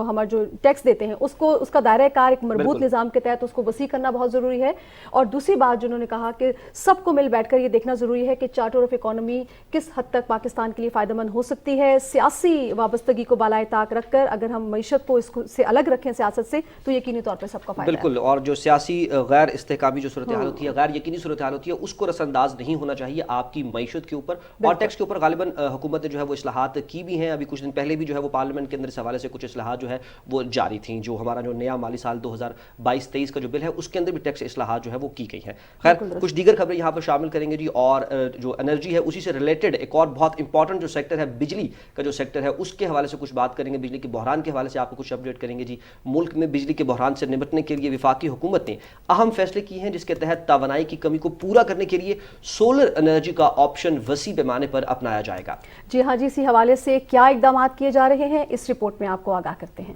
ہمارا جو ٹیکس دیتے ہیں اس کا دائرہ کار ایک مربوط نظام کے تحت اس کو وسیع کرنا بہت ضروری ہے. اور دوسری بات جو انہوں نے کہا کہ سب کو مل بیٹھ کر یہ دیکھنا ضروری ہے کہ چارٹر آف اکانومی کس حد تک پاکستان کے لیے فائدہ مند ہو سکتی ہے. سیاسی وابستگی کو بالائے طاق رکھ کر اگر ہم معیشت کو اس سے الگ رکھیں سیاست سے تو یقینی طور پہ سب کا فائدہ ہے. بالکل. اور جو سیاسی غیر استحکامی جو صورتحال ہوتی ہے، غیر یقینی صورتحال ہوتی ہے، اس کو رس انداز نہیں ہونا چاہیے آپ کی معیشت کے اوپر. اور ٹیکس کے اوپر غالباً حکومت نے جو ہے وہ اصلاحات کی بھی ہیں. ابھی کچھ دن پہلے بھی جو ہے وہ پارلیمنٹ کے اندر اس حوالے سے کچھ اصلاحات جو ہے وہ جاری تھیں. جو ہمارا جو نیا مالی سال 2022-23 کا جو بل ہے اس کے اندر بھی ٹیکس اصلاحات جو ہے وہ کی گئی ہیں. خیر کچھ دیگر خبریں یہاں پر شامل کریں گے جی. اور جو انرجی ہے اسی سے ریلیٹڈ ایک اور بہت امپورٹنٹ جو سیکٹر ہے، بجلی کا جو سیکٹر ہے، اس کے حوالے سے کچھ بات کریں گے. بجلی کے بحران کے حوالے سے آپ کو کچھ اپڈیٹ کریں گے جی. ملک میں بجلی کے بحران سے نمٹنے کے لیے وفاقی حکومت نے اہم فیصلے کیے ہیں جس کے تحت توانائی کی کمی کو پورا کرنے کے لیے سولر انرجی کا آپشن وسیع پیمانے پر اپنایا جائے گا. جی ہاں جی، اسی حوالے سے کیا اقدامات کیے جا رہے ہیں اس رپورٹ میں آپ کو آگاہ کرتے ہیں.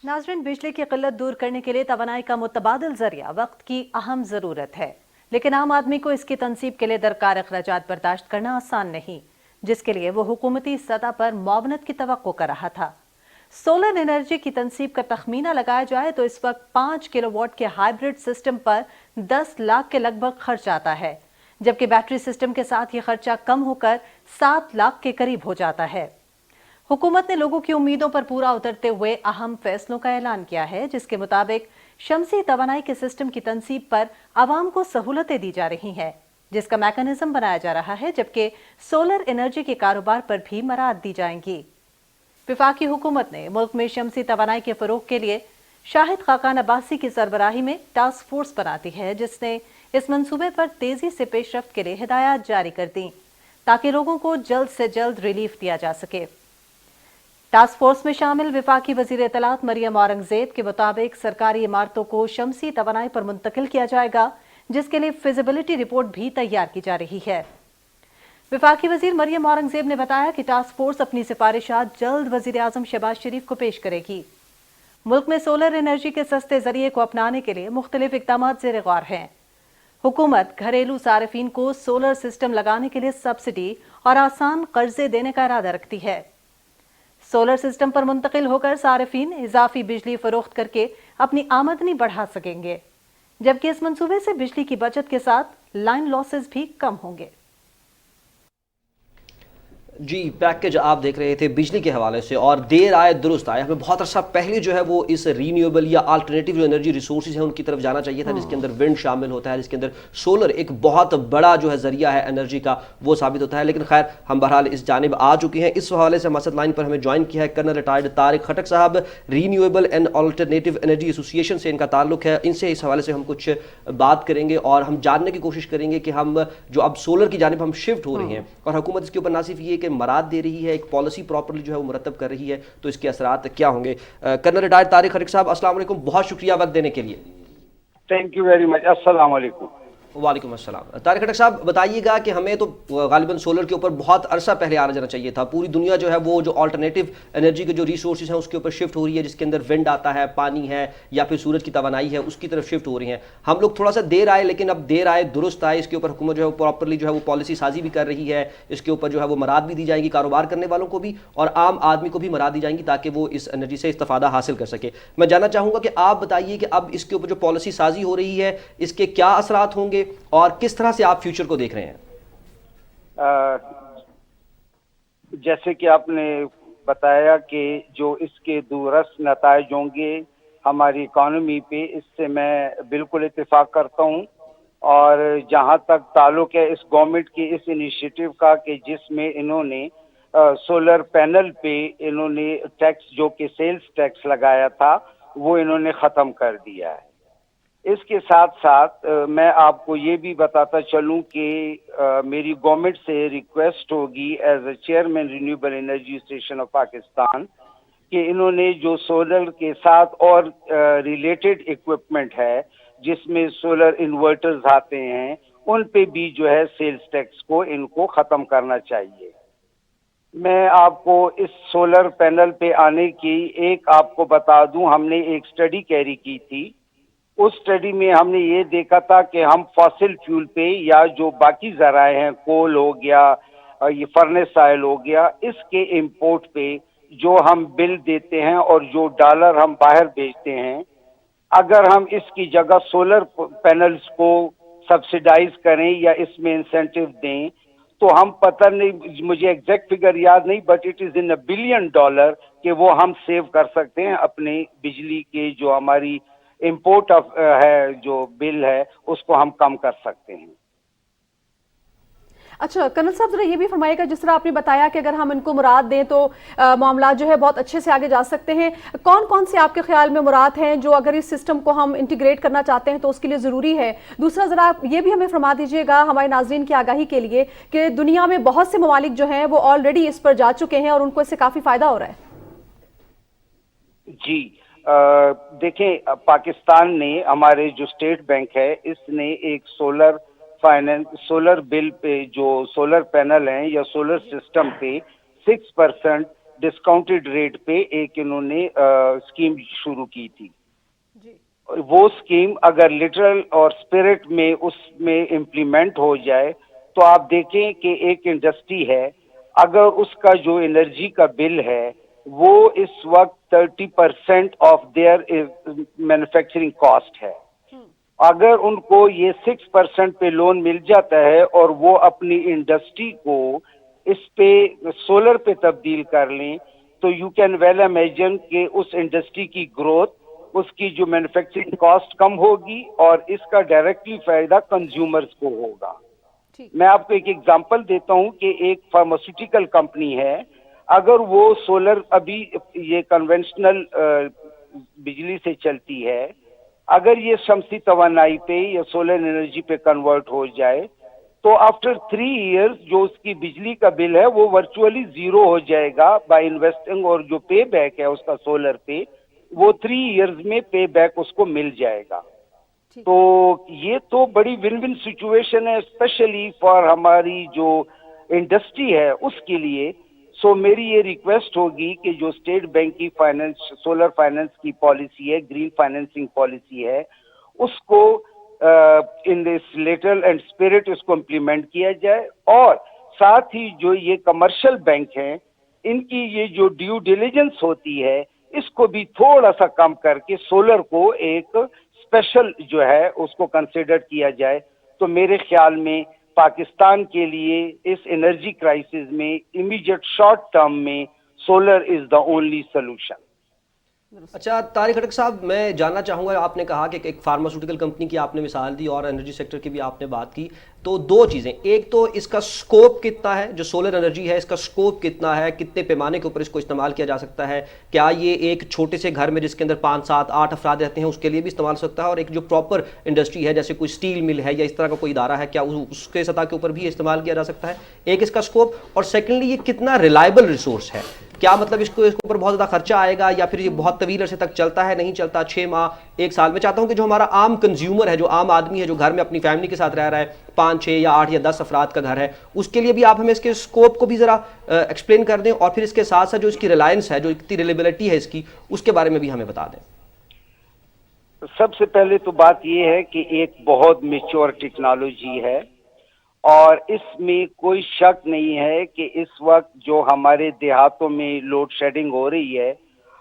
ناظرین، بجلی کی قلت دور کرنے کے لیے توانائی کا متبادل ذریعہ وقت کی اہم ضرورت ہے، لیکن عام آدمی کو اس کی تنصیب کے لیے درکار اخراجات برداشت کرنا آسان نہیں، جس کے لیے وہ حکومتی سطح پر معاونت کی توقع کر رہا تھا. سولر انرجی کی تنصیب کا تخمینہ لگایا جائے تو اس وقت 5 کلو واٹ کے ہائیبرڈ سسٹم پر 10 لاکھ کے لگ بھگ خرچ آتا ہے، جبکہ بیٹری سسٹم کے ساتھ یہ خرچہ کم ہو کر 7 لاکھ کے قریب ہو جاتا ہے. حکومت نے لوگوں کی امیدوں پر پورا اترتے ہوئے اہم فیصلوں کا اعلان کیا ہے، جس کے مطابق شمسی توانائی کے سسٹم کی تنصیب پر عوام کو سہولتیں دی جا رہی ہیں، جس کا میکانزم بنایا جا رہا ہے، جبکہ سولر انرجی کے کاروبار پر بھی مراعات دی جائیں گی. وفاقی حکومت نے ملک میں شمسی توانائی کے فروغ کے لیے شاہد خاقان عباسی کی سربراہی میں ٹاسک فورس بناتی ہے، جس نے اس منصوبے پر تیزی سے پیش رفت کے لیے ہدایات جاری کر دیں تاکہ لوگوں کو جلد سے جلد ریلیف دیا جا سکے. ٹاسک فورس میں شامل وفاقی وزیر اطلاعات مریم اورنگزیب کے مطابق سرکاری عمارتوں کو شمسی توانائی پر منتقل کیا جائے گا، جس کے لیے فیزیبلٹی رپورٹ بھی تیار کی جا رہی ہے. وفاقی وزیر مریم اورنگزیب نے بتایا کہ ٹاسک فورس اپنی سفارشات جلد وزیر اعظم شہباز شریف کو پیش کرے گی. ملک میں سولر انرجی کے سستے ذریعے کو اپنانے کے لیے مختلف اقدامات زیر غور ہیں. हुकूमत घरेलू सार्फिन को सोलर सिस्टम लगाने के लिए सब्सिडी और आसान कर्जे देने का इरादा रखती है। सोलर सिस्टम पर मुंतकिल होकर सार्फिन इजाफी बिजली फरोख्त करके अपनी आमदनी बढ़ा सकेंगे, जबकि इस मंसूबे से बिजली की बचत के साथ लाइन लॉसेस भी कम होंगे। जी, पैकेज आप देख रहे थे बिजली के हवाले से, और देर आए दुरुस्त आए। हमें बहुत अर्सा पहले जो है वो इस रीन्यूएबल या अल्टरनेटिव जो एनर्जी रिसोर्सेज हैं उनकी तरफ जाना चाहिए था, जिसके अंदर विंड शामिल होता है, जिसके अंदर सोलर एक बहुत बड़ा जो है जरिया है एनर्जी का, वो साबित होता है। लेकिन खैर हम बहरहाल इस जानिब आ चुके हैं। इस हवाले से हमारे लाइन पर हमें ज्वाइन किया है कर्नल रिटायर्ड तारिक खटक साहब। Renewable and alternative energy association से इनका ताल्लुक है। इनसे इस हवाले से हम कुछ बात करेंगे और हम जानने की कोशिश करेंगे कि हम जो अब सोलर की जानिब हम शिफ्ट हो रहे हैं और हुकूमत इसके ऊपर ना सिर्फ ये कि मराद दे रही है, एक पॉलिसी प्रॉपर्ली जो है वो मुरतब कर रही है, तो इसके असरात क्या होंगे। कर्नल रिटायर्ड तारिक खटक साहब, अस्सलाम वालेकुम, बहुत शुक्रिया वक्त देने के लिए। Thank you very much. अस्सलाम वालेकुम। वालेकुम अस्सलाम। तारिक खटक साहब, बताइएगा कि हमें तो गालिबन सोलर के ऊपर बहुत अरसा पहले आना जाना चाहिए था। पूरी दुनिया जो है वो जो अल्टरनेटिव एनर्जी के जो रिसोर्सेज हैं उसके ऊपर शिफ्ट हो रही है, जिसके अंदर विंड आता है, पानी है या फिर सूरज की तवानाई है, उसकी तरफ शिफ्ट हो रही हैं। हम लोग थोड़ा सा देर आए, लेकिन अब देर आए दुरुस्त आए। इसके ऊपर हुकूमत जो है वो प्रॉपरली जो है वो पॉलिसी साजी भी कर रही है। इसके ऊपर जो है वो मराद भी दी जाएंगी कारोबार करने वालों को भी और आम आदमी को भी मराद दी जाएंगी, ताकि वो इस एनर्जी से इस्तेफादा हासिल कर सके। मैं जानना चाहूँगा कि आप बताइए कि अब इसके ऊपर जो पॉलिसी साजी हो रही है, इसके क्या असरात होंगे और किस से आप फ्यूचर को देख रहे हैं? जैसे कि आपने बताया कि जो इसके दूरस्थ नताइज होंगे हमारी इकॉनमी पे, इससे मैं बिल्कुल इत्तेफाक करता हूँ। और जहाँ तक ताल्लुक है इस गवर्नमेंट की इस इनिशिएटिव का कि जिसमें इन्होंने सोलर पैनल पे इन्होंने टैक्स जो कि सेल्स टैक्स लगाया था वो इन्होंने ख़त्म कर दिया है। इसके साथ साथ मैं आपको ये भी बताता चलूं कि मेरी गवर्नमेंट से रिक्वेस्ट होगी as a chairman renewable energy station of Pakistan कि इन्होंने जो सोलर के साथ और रिलेटेड इक्विपमेंट है जिसमें सोलर इन्वर्टर्स आते हैं, उन पे भी जो है सेल्स टैक्स को इनको ख़त्म करना चाहिए। मैं आपको इस सोलर पैनल पे आने की एक आपको बता दूं, हमने एक स्टडी कैरी की थी। उस स्टडी में हमने ये देखा था कि हम फॉसिल फ्यूल पे या जो बाकी ज़राए हैं, कोल हो गया, ये फर्नेस ऑयल हो गया, इसके इंपोर्ट पे जो हम बिल देते हैं और जो डॉलर हम बाहर बेचते हैं, अगर हम इसकी जगह सोलर पैनल्स को सब्सिडाइज करें या इसमें इंसेंटिव दें, तो हम पता नहीं, मुझे एग्जैक्ट फिगर याद नहीं, but it is in $1 billion कि वो हम सेव कर सकते हैं अपने बिजली के जो हमारी इंपोर्ट ऑफ है जो बिल है उसको हम कम कर सकते हैं। अच्छा कर्नल साहब, जरा ये भी फरमाइएगा, जिस तरह आपने बताया कि अगर हम इनको मुराद दें तो मामला जो है बहुत अच्छे से आगे जा सकते हैं। कौन कौन से आपके ख्याल में मुराद हैं जो अगर इस सिस्टम को हम इंटीग्रेट करना चाहते हैं तो उसके लिए ज़रूरी है? दूसरा, ज़रा आप ये भी हमें फरमा दीजिएगा हमारे नाज़रीन की आगाही के लिए कि दुनिया में बहुत से ममालिक जो हैं वो ऑलरेडी इस पर जा चुके हैं और उनको इससे काफ़ी फ़ायदा हो रहा है। जी, देखें, पाकिस्तान ने, हमारे जो स्टेट बैंक है, इसने एक सोलर बिल पे जो सोलर पैनल हैं या सोलर सिस्टम पे 6% डिस्काउंटेड रेट पे एक इन्होंने स्कीम शुरू की थी। वो स्कीम अगर लिटरल और स्पिरिट में उसमें इम्प्लीमेंट हो जाए तो आप देखें कि एक इंडस्ट्री है, अगर उसका जो एनर्जी का बिल है वो इस वक्त 30% ऑफ देयर मैन्युफैक्चरिंग कॉस्ट है। अगर उनको ये 6% पे लोन मिल जाता है और वो अपनी इंडस्ट्री को इस पे सोलर पे तब्दील कर लें, तो यू कैन वेल इमेजिन कि उस इंडस्ट्री की ग्रोथ, उसकी जो मैन्युफैक्चरिंग कॉस्ट कम होगी और इसका डायरेक्टली फायदा कंज्यूमर्स को होगा। मैं आपको एक एग्जांपल देता हूं कि एक फार्मास्यूटिकल कंपनी है, अगर वो सोलर, अभी ये कन्वेंशनल बिजली से चलती है, अगर ये शमसी तवानाई पे या सोलर एनर्जी पे कन्वर्ट हो जाए तो आफ्टर 3 इयर्स जो उसकी बिजली का बिल है वो वर्चुअली जीरो हो जाएगा बाय इन्वेस्टिंग, और जो पे बैक है उसका सोलर पे वो 3 इयर्स में पे बैक उसको मिल जाएगा। तो ये तो बड़ी विन विन सिचुएशन है, स्पेशली फॉर हमारी जो इंडस्ट्री है उसके लिए। सो मेरी ये रिक्वेस्ट होगी कि जो स्टेट बैंक की फाइनेंस, सोलर फाइनेंस की पॉलिसी है, ग्रीन फाइनेंसिंग पॉलिसी है, उसको in this letter and spirit इसको इम्प्लीमेंट किया जाए, और साथ ही जो ये कमर्शियल बैंक हैं इनकी ये जो ड्यू डिलिजेंस होती है इसको भी थोड़ा सा कम करके सोलर को एक स्पेशल जो है उसको कंसिडर किया जाए, तो मेरे ख्याल में पाकिस्तान के लिए इस एनर्जी क्राइसिस में इमीडिएट शॉर्ट टर्म में solar is the only solution. अच्छा तारिक खटक साहब, मैं जानना चाहूँगा, आपने कहा कि एक फार्मास्यूटिकल कंपनी की आपने मिसाल दी और एनर्जी सेक्टर की भी आपने बात की, तो दो चीज़ें, एक तो इसका स्कोप कितना है, जो सोलर एनर्जी है इसका स्कोप कितना है, कितने पैमाने के ऊपर इसको इस्तेमाल किया जा सकता है, क्या ये एक छोटे से घर में जिसके अंदर 5, 7, 8 अफराद रहते हैं उसके लिए भी इस्तेमाल हो सकता है, और एक जो प्रॉपर इंडस्ट्री है जैसे कोई स्टील मिल है या इस तरह का कोई इदारा है, क्या उसके सतह के ऊपर भी इस्तेमाल किया जा सकता है, एक इसका स्कोप, और सेकेंडली ये कितना रिलायबल रिसोर्स है, क्या मतलब इसके ऊपर बहुत ज़्यादा खर्चा आएगा या फिर ये बहुत तवील अरसे तक चलता है, नहीं चलता, 6 माह, 1 साल। मैं चाहता हूं कि जो हमारा आम कंज्यूमर है, जो आम आदमी है, जो घर में अपनी फैमिली के साथ रह रहा है, 5, 6 या 8 या 10 अफराद का घर है, उसके लिए भी आप हमें इसके स्कोप को भी ज़रा एक्सप्लेन कर दें, और फिर इसके साथ साथ जो इसकी रिलायंस है, जो इतनी रिलेबिलिटी है इसकी, उसके बारे में भी हमें बता दें। सबसे पहले तो बात ये है कि एक बहुत मैच्योर टेक्नोलॉजी है और इसमें कोई शक नहीं है कि इस वक्त जो हमारे देहातों में लोड शेडिंग हो रही है,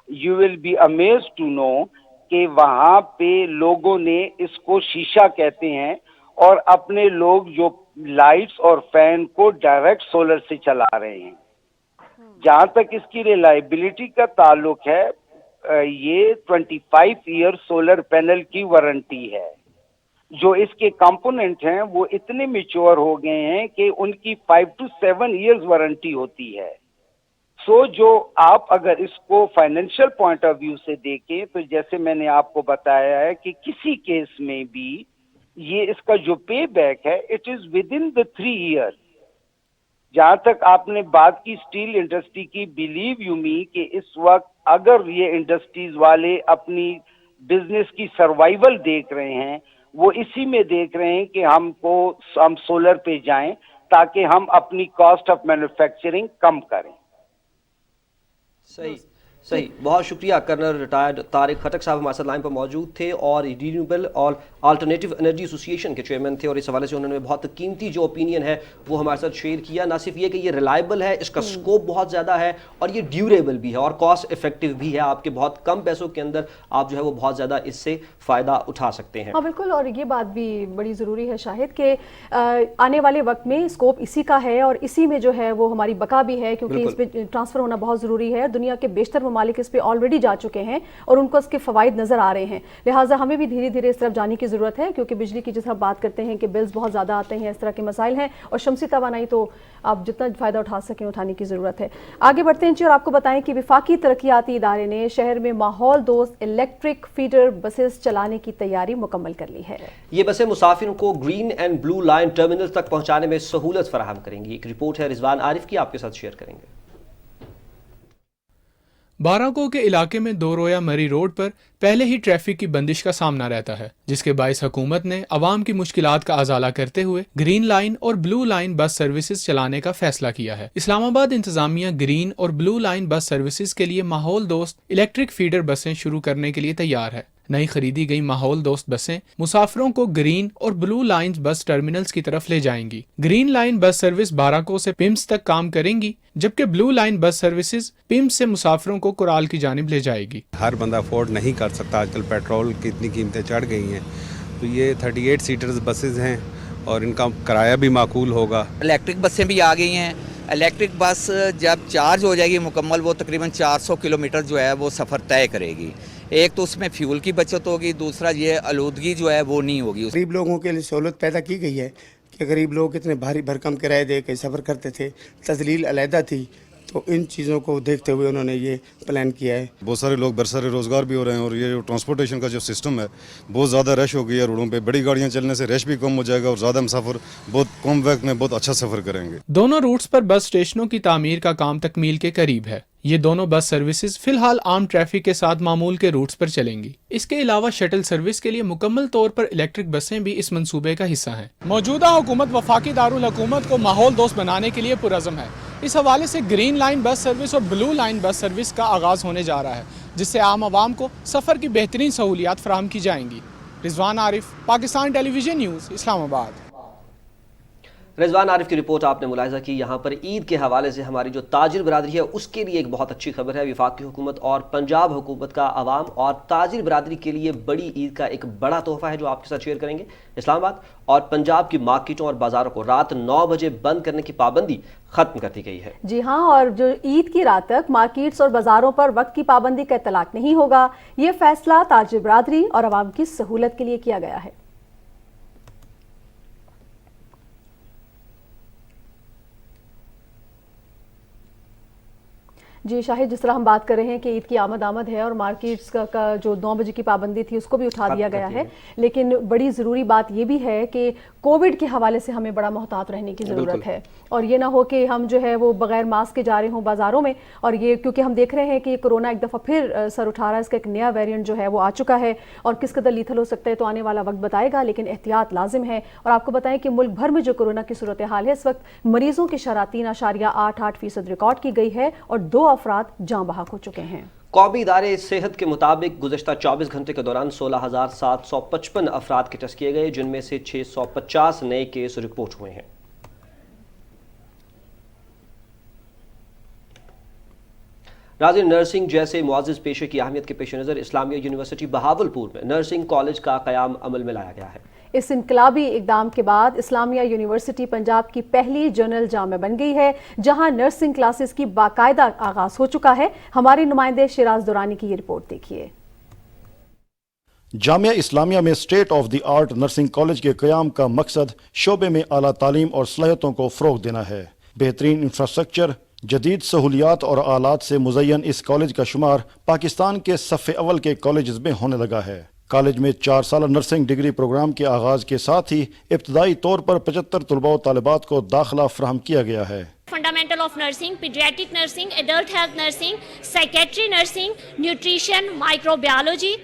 you will be amazed to know कि वहाँ पे लोगों ने इसको शीशा कहते हैं और अपने लोग जो लाइट्स और फैन को डायरेक्ट सोलर से चला रहे हैं। जहाँ तक इसकी रिलायबिलिटी का ताल्लुक है, ये 25 ईयर सोलर पैनल की वारंटी है। जो इसके कंपोनेंट हैं वो इतने मैच्योर हो गए हैं कि उनकी 5 to 7 इयर्स वारंटी होती है। सो जो आप अगर इसको फाइनेंशियल पॉइंट ऑफ व्यू से देखें तो जैसे मैंने आपको बताया है कि किसी केस में भी ये इसका जो पे बैक है it is with in the 3 year. जहां तक आपने बात की स्टील इंडस्ट्री की, बिलीव यू मी कि इस वक्त अगर ये इंडस्ट्रीज वाले अपनी बिजनेस की सर्वाइवल देख रहे हैं, वो इसी में देख रहे हैं कि हम सोलर पे जाएं ताकि हम अपनी कॉस्ट ऑफ मैन्युफैक्चरिंग कम करें। सही सही, बहुत शुक्रिया। कर्नल रिटायर्ड तारिक खटक साहब हमारे साथ लाइन पर मौजूद थे और रिन्यूएबल और अल्टरनेटिव एनर्जी एसोसिएशन के चेयरमैन थे, और इस हवाले से उन्होंने बहुत कीमती जो ओपिनियन है वो हमारे साथ शेयर किया। ना सिर्फ ये कि ये रिलायबल है, इसका स्कोप बहुत ज़्यादा है और ये ड्यूरेबल भी है और कॉस्ट इफेक्टिव भी है। आपके बहुत कम पैसों के अंदर आप जो है वो बहुत ज़्यादा इससे फ़ायदा उठा सकते हैं। हाँ बिल्कुल, और ये बात भी बड़ी ज़रूरी है शाहिद कि आने वाले वक्त में स्कोप इसी का है और इसी में जो है वो हमारी बका भी है, क्योंकि इस पर ट्रांसफ़र होना बहुत ज़रूरी है। दुनिया के बेशतर ममालिक इस पर ऑलरेडी जा चुके हैं और उनको इसके फ़वाइद नज़र आ रहे हैं, लिहाजा हमें भी धीरे धीरे इस तरफ जाने की ज़रूरत है, क्योंकि बिजली की जिस तरह बात करते हैं कि बिल्स बहुत ज़्यादा आते हैं, इस तरह के मसाइल हैं, और शमसी तवानाई तो आप जितना फ़ायदा उठा सकें उठाने की ज़रूरत है। आगे बढ़ते हैं जी, और आपको बताएं कि वफाकी तरक्याती इदारे ने शहर में माहौल दोस्त इलेक्ट्रिक फीडर बसेस चलाने की तैयारी मुकम्मल कर ली है। ये बसें मुसाफिरों को green and blue line terminal तक पहुंचाने में सहूलत फराहम करेंगी। एक रिपोर्ट है रिजवान आरिफ की, आपके साथ शेयर करेंगे। बाराको के इलाके में दो रोया मरी रोड पर पहले ही ट्रैफिक की बंदिश का सामना रहता है, जिसके बायस हुकूमत ने अवाम की मुश्किलात का अजाला करते हुए ग्रीन लाइन और ब्लू लाइन बस सर्विसेज चलाने का फैसला किया है। इस्लामाबाद इंतजामिया ग्रीन और ब्लू लाइन बस सर्विसेज के लिए माहौल दोस्त इलेक्ट्रिक फीडर बसें शुरू करने के लिए तैयार है। नई खरीदी गई माहौल दोस्त बसें मुसाफिरों को ग्रीन और ब्लू लाइन बस टर्मिनल्स की तरफ ले जाएंगी। ग्रीन लाइन बस सर्विस बाराको से पिम्स तक काम करेंगी, जबकि blue line bus services PIMS से मुसाफिरों को कुराल की जानिब ले जाएगी। हर बंदा अफोर्ड नहीं कर सकता, आजकल पेट्रोल की इतनी कीमतें चढ़ गई हैं, तो ये 38 सीटर्स बसेज हैं और इनका किराया भी माकूल होगा। इलेक्ट्रिक बसें भी आ गई हैं। इलेक्ट्रिक बस जब चार्ज हो जाएगी मुकम्मल, वो तकरीबन 400 किलोमीटर जो है वो सफ़र तय करेगी। एक तो उसमें फ्यूल की बचत होगी, दूसरा ये आलूदगी जो है वो नहीं होगी। गरीब लोगों के लिए सहूलत पैदा की गई है कि गरीब लोग इतने भारी भरकम किराए दे के सफ़र करते थे, तजलील अलहदा थी, तो इन चीज़ों को देखते हुए उन्होंने ये प्लान किया है। बहुत सारे लोग बरसरे रोज़गार भी हो रहे हैं और ये जो ट्रांसपोर्टेशन का जो सिस्टम है बहुत ज़्यादा रश हो गई है रोडों पे। बड़ी गाड़ियां चलने से रश भी कम हो जाएगा और ज़्यादा मुसाफिर बहुत कम वक्त में बहुत अच्छा सफ़र करेंगे। दोनों रूट्स पर बस स्टेशनों की तामीर का काम तकमील के करीब है। ये दोनों बस सर्विसेज फिलहाल आम ट्रैफिक के साथ मामूल के रूट्स पर चलेंगी। इसके अलावा शटल सर्विस के लिए मुकम्मल तौर पर इलेक्ट्रिक बसें भी इस मंसूबे का हिस्सा हैं। मौजूदा हुकूमत वफाकी दारुल हुकूमत को माहौल दोस्त बनाने के लिए पुरज़म है। इस हवाले से ग्रीन लाइन बस सर्विस और ब्लू लाइन बस सर्विस का आगाज़ होने जा रहा है, जिससे आम आवाम को सफ़र की बेहतरीन सहूलियात फराहम की जाएंगी। Rizwan Arif, Pakistan television news, Islamabad. रिजवान आरिफ की रिपोर्ट आपने मुलाहिजा की। यहाँ पर ईद के हवाले से हमारी जो ताजिर बरादरी है उसके लिए एक बहुत अच्छी खबर है। वफाकी हुकूमत और पंजाब हुकूमत का आवाम और ताजिर बरादरी के लिए बड़ी ईद का एक बड़ा तोहफा है जो आपके साथ शेयर करेंगे। इस्लामाबाद और पंजाब की मार्केटों और बाज़ारों को रात 9 बजे बंद करने की पाबंदी ख़त्म कर दी गई है। जी हाँ, और जो ईद की रात तक मार्केट्स और बाज़ारों पर वक्त की पाबंदी का इतलाक नहीं होगा। ये फैसला ताजिर बरादरी और आवाम की सहूलत के लिए किया गया है। जी शाहिद, जिस तरह हम बात कर रहे हैं कि ईद की आमद है और मार्केट्स का जो 9 बजे की पाबंदी थी उसको भी उठा दिया गया है, लेकिन बड़ी ज़रूरी बात ये भी है कि कोविड के हवाले से हमें बड़ा मोहतात रहने की ज़रूरत है और ये ना हो कि हम जो है वो बगैर मास्क के जा रहे हों बाज़ारों में। और ये क्योंकि हम देख रहे हैं कि कोरोना एक दफ़ा फिर सर उठा रहा है, इसका एक नया वेरिएंट जो है वो आ चुका है और किस कदर लीथल हो सकता है तो आने वाला वक्त बताएगा, लेकिन एहतियात लाजिम है। और आपको बताएं कि मुल्क भर में जो कोरोना की सूरत हाल है इस वक्त मरीजों की शरह 3.88% रिकॉर्ड की गई है और 2 अफराद जाँ बहक हो चुके हैं। कौमी इदारे सेहत के मुताबिक गुज़श्ता 24 घंटे के दौरान 16,755 अफराद के टेस्ट किए गए, जिनमें से 650 नए केस रिपोर्ट हुए हैं। नाज़रीन, नर्सिंग जैसे मुआज़्ज़िज़ पेशे की अहमियत के पेश नज़र इस्लामिया यूनिवर्सिटी बहावलपुर में नर्सिंग कॉलेज का क़याम अमल में लाया गया है। इस इनकलाबी इकदाम के बाद इस्लामिया यूनिवर्सिटी पंजाब की पहली जनरल जामिया बन गई है, जहां नर्सिंग क्लासेस की बाकायदा आगाज हो चुका है। हमारे नुमाइंदे शिराज दुरानी की ये रिपोर्ट देखिए। जामिया इस्लामिया में state of the art nursing college के क़याम का मकसद शोबे में आला तालीम और सलाहियतों को फ़रोग़ देना है। बेहतरीन इंफ्रास्ट्रक्चर, जदीद सहूलियात और आलात से मुज़य्यन इस कॉलेज का शुमार पाकिस्तान के सफ़े अव्वल के कॉलेज में होने लगा है। कॉलेज में 4 साल नर्सिंग डिग्री प्रोग्राम के आगाज के साथ ही इब्तदाई तौर पर 75 तलबा व तालिबात को दाखिला फराहम किया गया है। Fundamental of nursing, paediatric nursing, adult health nursing, psychiatry nursing, nutrition, microbiology,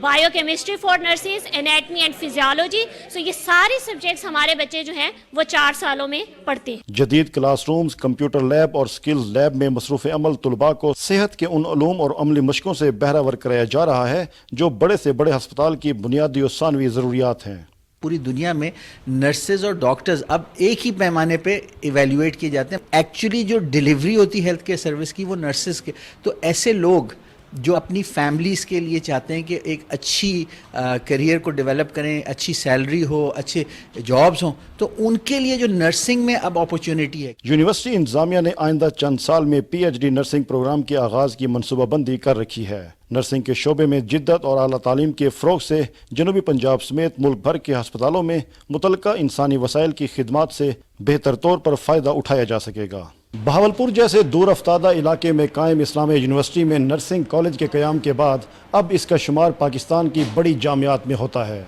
biochemistry for nurses, anatomy and physiology. So ये सारे सब्जेक्ट्स हमारे बच्चे जो हैं वो 4 सालों में पढ़ते हैं। जदीद क्लासरूम्स, कंप्यूटर लैब और स्किल्स लैब में मसरूफ़ अमल तलबा को सेहत के उन उलूम और अमली मशकों से बहरावर कराया जा रहा है जो बड़े से बड़े अस्पताल की बुनियादी और सानवी ज़रूरियात हैं। पूरी दुनिया में नर्सेज और डॉक्टर्स अब एक ही पैमाने पे इवेल्युएट किए जाते हैं। एक्चुअली जो डिलीवरी होती है हेल्थ केयर सर्विस की वो नर्सेज के, तो ऐसे लोग जो अपनी फैमिलीज़ के लिए चाहते हैं कि एक अच्छी करियर को डेवलप करें, अच्छी सैलरी हो, अच्छे जॉब्स हों, तो उनके लिए जो नर्सिंग में अब अपॉर्चुनिटी है। यूनिवर्सिटी इंतजामिया ने आइंदा चंद साल में PhD नर्सिंग प्रोग्राम के आगाज़ की मनसूबाबंदी कर रखी है। नर्सिंग के शोबे में जिद्दत और आला तालीम के फ़रोग़ से जनूबी पंजाब समेत मुल्क भर के हस्पतालों में मुतल्लिका इंसानी वसाइल की खिदमात से बेहतर तौर पर फ़ायदा उठाया जा सकेगा। बहावलपुर जैसे दूर अफ्तादा इलाके में कायम इस्लामिया यूनिवर्सिटी में नर्सिंग कॉलेज के क़याम के बाद अब इसका शुमार पाकिस्तान की बड़ी जामियात में होता है।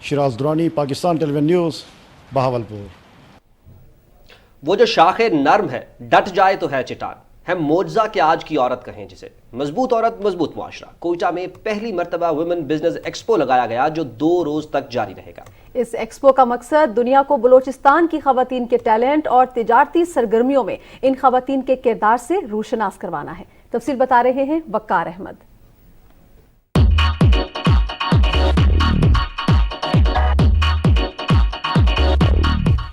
Shiraz Durrani, Pakistan television news, Bahawalpur. वो जो शाखे नर्म है, डट जाए तो है चट्टान, है मोजा के आज की औरत कहें जिसे। मजबूत औरत, मजबूत मुआशरा। कोयटा में पहली मरतबा वुमेन बिजनेस एक्सपो लगाया गया जो 2 रोज तक जारी रहेगा। इस एक्सपो का मकसद दुनिया को बलोचिस्तान की खवातीन के टैलेंट और तिजारती सरगर्मियों में इन खवातीन के किरदार से रूशनास करवाना है। तफसील बता रहे हैं वक्कार अहमद।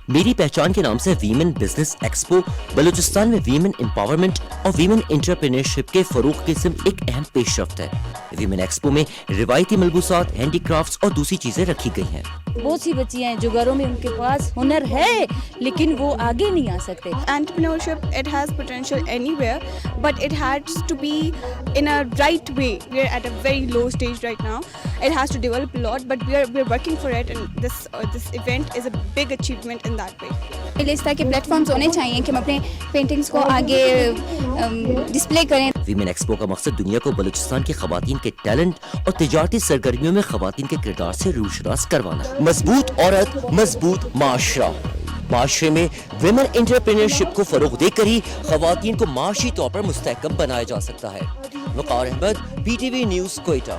मेरी पहचान के नाम से वीमेन बिजनेस एक्सपो बलूचिस्तान में वीमेन एम्पावरमेंट और वीमेन एंटरप्रेन्योरशिप के फरोग की सिम एक अहम पेशरफ्त है। वीमेन एक्सपो में रिवायती मलबूसात, हैंडीक्राफ्ट्स और दूसरी चीजें रखी गई हैं। बहुत सी बच्चियां हैं जो घरों में उनके पास हुनर है लेकिन वो आगे नहीं आ सकते। Entrepreneurship, it has potential anywhere, but it has to be in a right way. We are at a very low stage right now. It has to develop a lot, but we are working for it, and this event is a big achievement in that way. इस तरह के platforms होने चाहिए कि हम अपने paintings को आगे डिस्प्ले करें। वीमेन एक्सपो का मकसद दुनिया को बलूचिस्तान की खवातीन के टैलेंट और तिजारती सरगर्मियों में खवातीन के किरदार से रूशनास करवाना। मजबूत औरत, मजबूत माशरा। माशरे में विमेन एंटरप्रेन्योरशिप को फरोग देकर ही खवातीन को माशी तौर पर मुस्तहकम बनाया जा सकता है। वकार अहमद, PTV न्यूज़, कोयटा।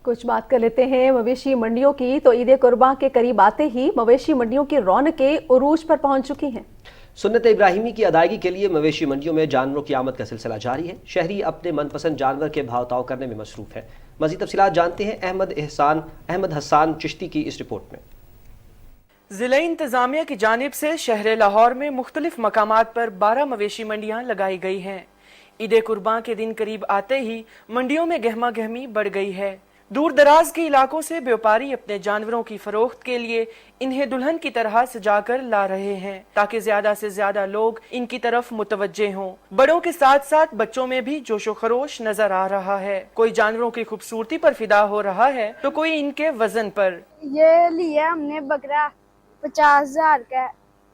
कुछ बात कर लेते हैं मवेशी मंडियों की। तो ईद कुर्बान के करीब आते ही मवेशी मंडियों की रौनकें उरूज पर पहुंच चुकी हैं। सुन्नत इब्राहिमी की अदायगी के लिए मवेशी मंडियों में जानवरों की आमद का सिलसिला जारी है। शहरी अपने मनपसंद जानवर के भाव ताव करने में मसरूफ है। मज़ीद तफसीलात जानते हैं अहमद हसान चिश्ती की इस रिपोर्ट में। ज़िला इंतज़ामिया की जानिब से शहर लाहौर में मुख्तलिफ मकामात पर 12 मवेशी मंडियाँ लगाई गई हैं। ईद कुर्बान के दिन करीब आते ही मंडियों में गहमा गहमी बढ़ गई है। दूर दराज के इलाकों से व्यापारी अपने जानवरों की फरोख्त के लिए इन्हें दुल्हन की तरह सजाकर ला रहे हैं ताकि ज्यादा से ज्यादा लोग इनकी तरफ मुतवज्जे हों। बड़ों के साथ साथ बच्चों में भी जोशो खरोश नजर आ रहा है। कोई जानवरों की खूबसूरती पर फिदा हो रहा है तो कोई इनके वजन पर। ये लिया हमने बकरा 50,000 का,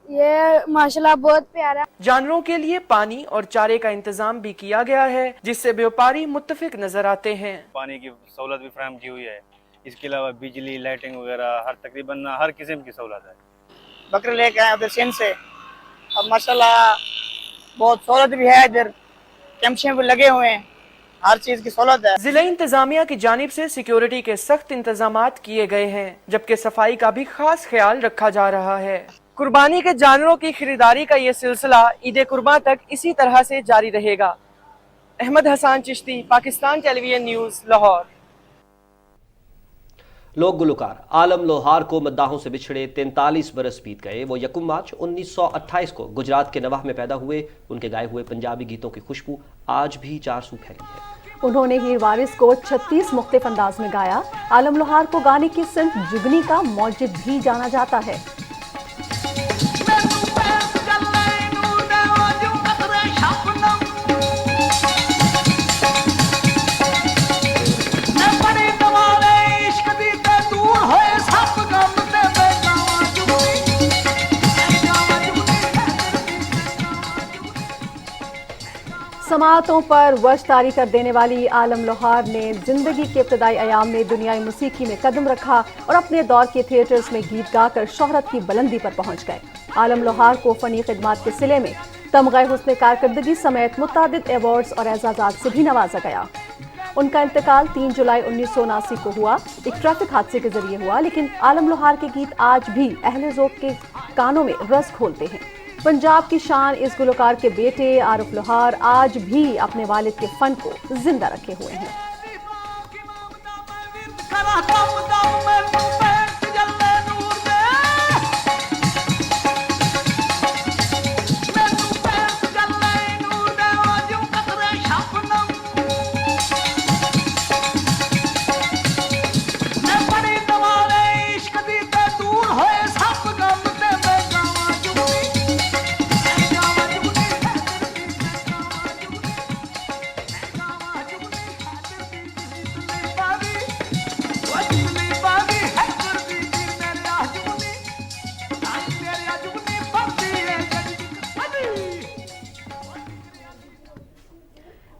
ये माशाल्लाह बहुत प्यारा। जानवरों के लिए पानी और चारे का इंतजाम भी किया गया है जिससे व्यापारी मुत्तफिक नजर आते हैं। पानी की सहूलत भी फराहम की हुई है, इसके अलावा बिजली लाइटिंग वगैरह तकरीबन हर किस्म की सहूलत है। बकरे लेके आए उधर सिंध से, अब माशाल्लाह बहुत सहूलत भी है, इधर कैंपे भी लगे हुए हैं, हर चीज की सहूलत है। जिला इंतजामिया की जानिब से सिक्योरिटी के सख्त इंतजामात किए गए हैं जबकि सफाई का भी खास ख्याल रखा जा रहा है। कुर्बानी के जानवरों की खरीदारी का ये सिलसिला ईद कुर्बान तक इसी तरह से जारी रहेगा। Ahmad Hasan Chishti, Pakistan television news, Lahore. लोक गुलकार आलम लोहार को मद्दाहों से बिछड़े 43 बरस बीत गए। वो 1 मार्च 1928 को गुजरात के नवाह में पैदा हुए। उनके गाए हुए पंजाबी गीतों की खुशबू आज भी चारसू फैली है। उन्होंने हीर वारिस को 36 मुख्तलिफ अंदाज में गाया। आलम लोहार को गाने की सिर्फ जुगनी का मौजिद भी जाना जाता है। समातों पर वश तारी कर देने वाली आलम लोहार ने जिंदगी के इब्तदाई अयाम में दुनियाई मौसीकी में कदम रखा और अपने दौर के थिएटर्स में गीत गाकर शोहरत की बुलंदी पर पहुंच गए। आलम लोहार को फनी खिदमात के सिले में तमग़े हुस्न कारकर्दगी समेत मुतादिद एवार्ड्स और एजाज़ात से भी नवाजा गया। उनका इंतकाल 3 जुलाई 1979 को हुआ, एक ट्रैफिक हादसे के जरिए हुआ, लेकिन आलम लोहार के गीत आज भी अहले ज़ौक़ के कानों में रस खोलते हैं। पंजाब की शान इस गुलकार के बेटे आरिफ लोहार आज भी अपने वालिद के फन को जिंदा रखे हुए हैं।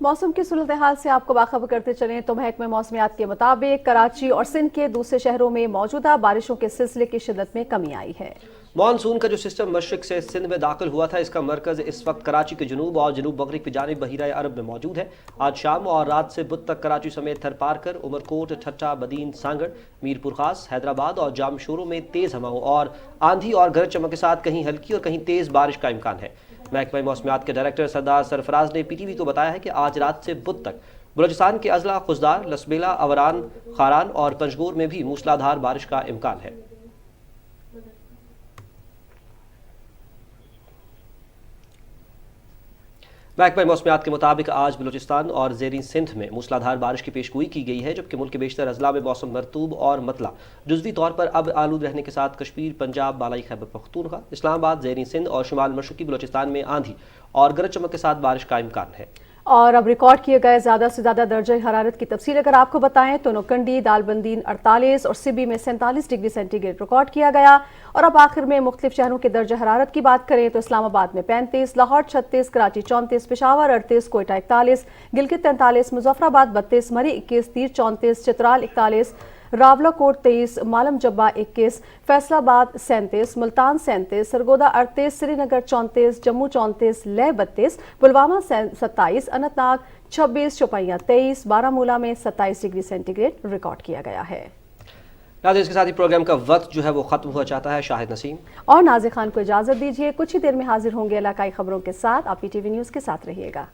मौसम की सूरत हाल से आपको बाखबर करते चलें तो महकमे मौसमियात के मुताबिक कराची और सिंध के दूसरे शहरों में मौजूदा बारिशों के सिलसिले की शिद्दत में कमी आई है। मानसून का जो सिस्टम मशरिक से सिंध में दाखिल हुआ था, इसका मरकज इस वक्त कराची के जनूब और जनूब मगरिब की जानिब बहीरा अरब में मौजूद है। आज शाम और रात से बुध तक कराची समेत थरपारकर, उमरकोट, ठट्टा, बदीन, सांगड़, मीरपुर खास, हैदराबाद और जामशोरों में तेज हवाओं और आंधी और गरज चमक के साथ कहीं हल्की और कहीं तेज बारिश का इम्कान है। महकमा मौसमियात के डायरेक्टर सरदार सरफराज ने PTV को बताया है कि आज रात से बुध तक बलूचिस्तान के अजला, खुजदार, लसबेला, अवरान, खारान और पंजगोर में भी मूसलाधार बारिश का इम्कान है। महकमा मौसमियात के मुताबिक आज बलूचिस्तान और ज़ेरीन सिंध में मूसलाधार बारिश की पेशगोई की गई है, जबकि मुल्क के बेशतर अजला में मौसम मरतूब और मतला जुज़वी तौर पर अब आलूद रहने के साथ कश्मीर, पंजाब, बालाई खैबर पख्तूनख्वा, इस्लामाबाद, ज़ेरीन सिंध और शुमाल मशरक़ी बलूचिस्तान में आंधी और गरज चमक के साथ बारिश का इम्कान है। और अब रिकॉर्ड किए गए ज़्यादा से ज़्यादा दर्जे हरारत की तफसील अगर आपको बताएं तो नोकंडी, दालबंदीन 48 और सिबी में 47 डिग्री सेंटीग्रेड रिकॉर्ड किया गया। और अब आखिर में मुख्तलिफ शहरों के दर्जे हरारत की बात करें तो इस्लामाबाद में 35, लाहौर 36, कराची 34, पेशावर 38, कोयटा 41, गिलगित 43, मुजफ्फराबाद 32, मरी 21, तीर 34, चित्राल 41, रावलाकोट 23, मालम जब्बा 21, फैसलाबाद 37, मुल्तान 37, सरगोदा 38, श्रीनगर 34, जम्मू 34, लेह 32, पुलवामा 27, अनंतनाग 26, शोपियां 23, बारामूला में 27 डिग्री सेंटीग्रेड रिकॉर्ड किया गया है। नाज़रीन, इसके साथ ही प्रोग्राम का वक्त जो है वो खत्म हुआ चाहता है। शाहिद नसीम और नाज़िर खान को इजाजत दीजिए। कुछ ही देर में हाजिर होंगे इलाकाई खबरों के साथ। आप PTV न्यूज़ के साथ रहिएगा।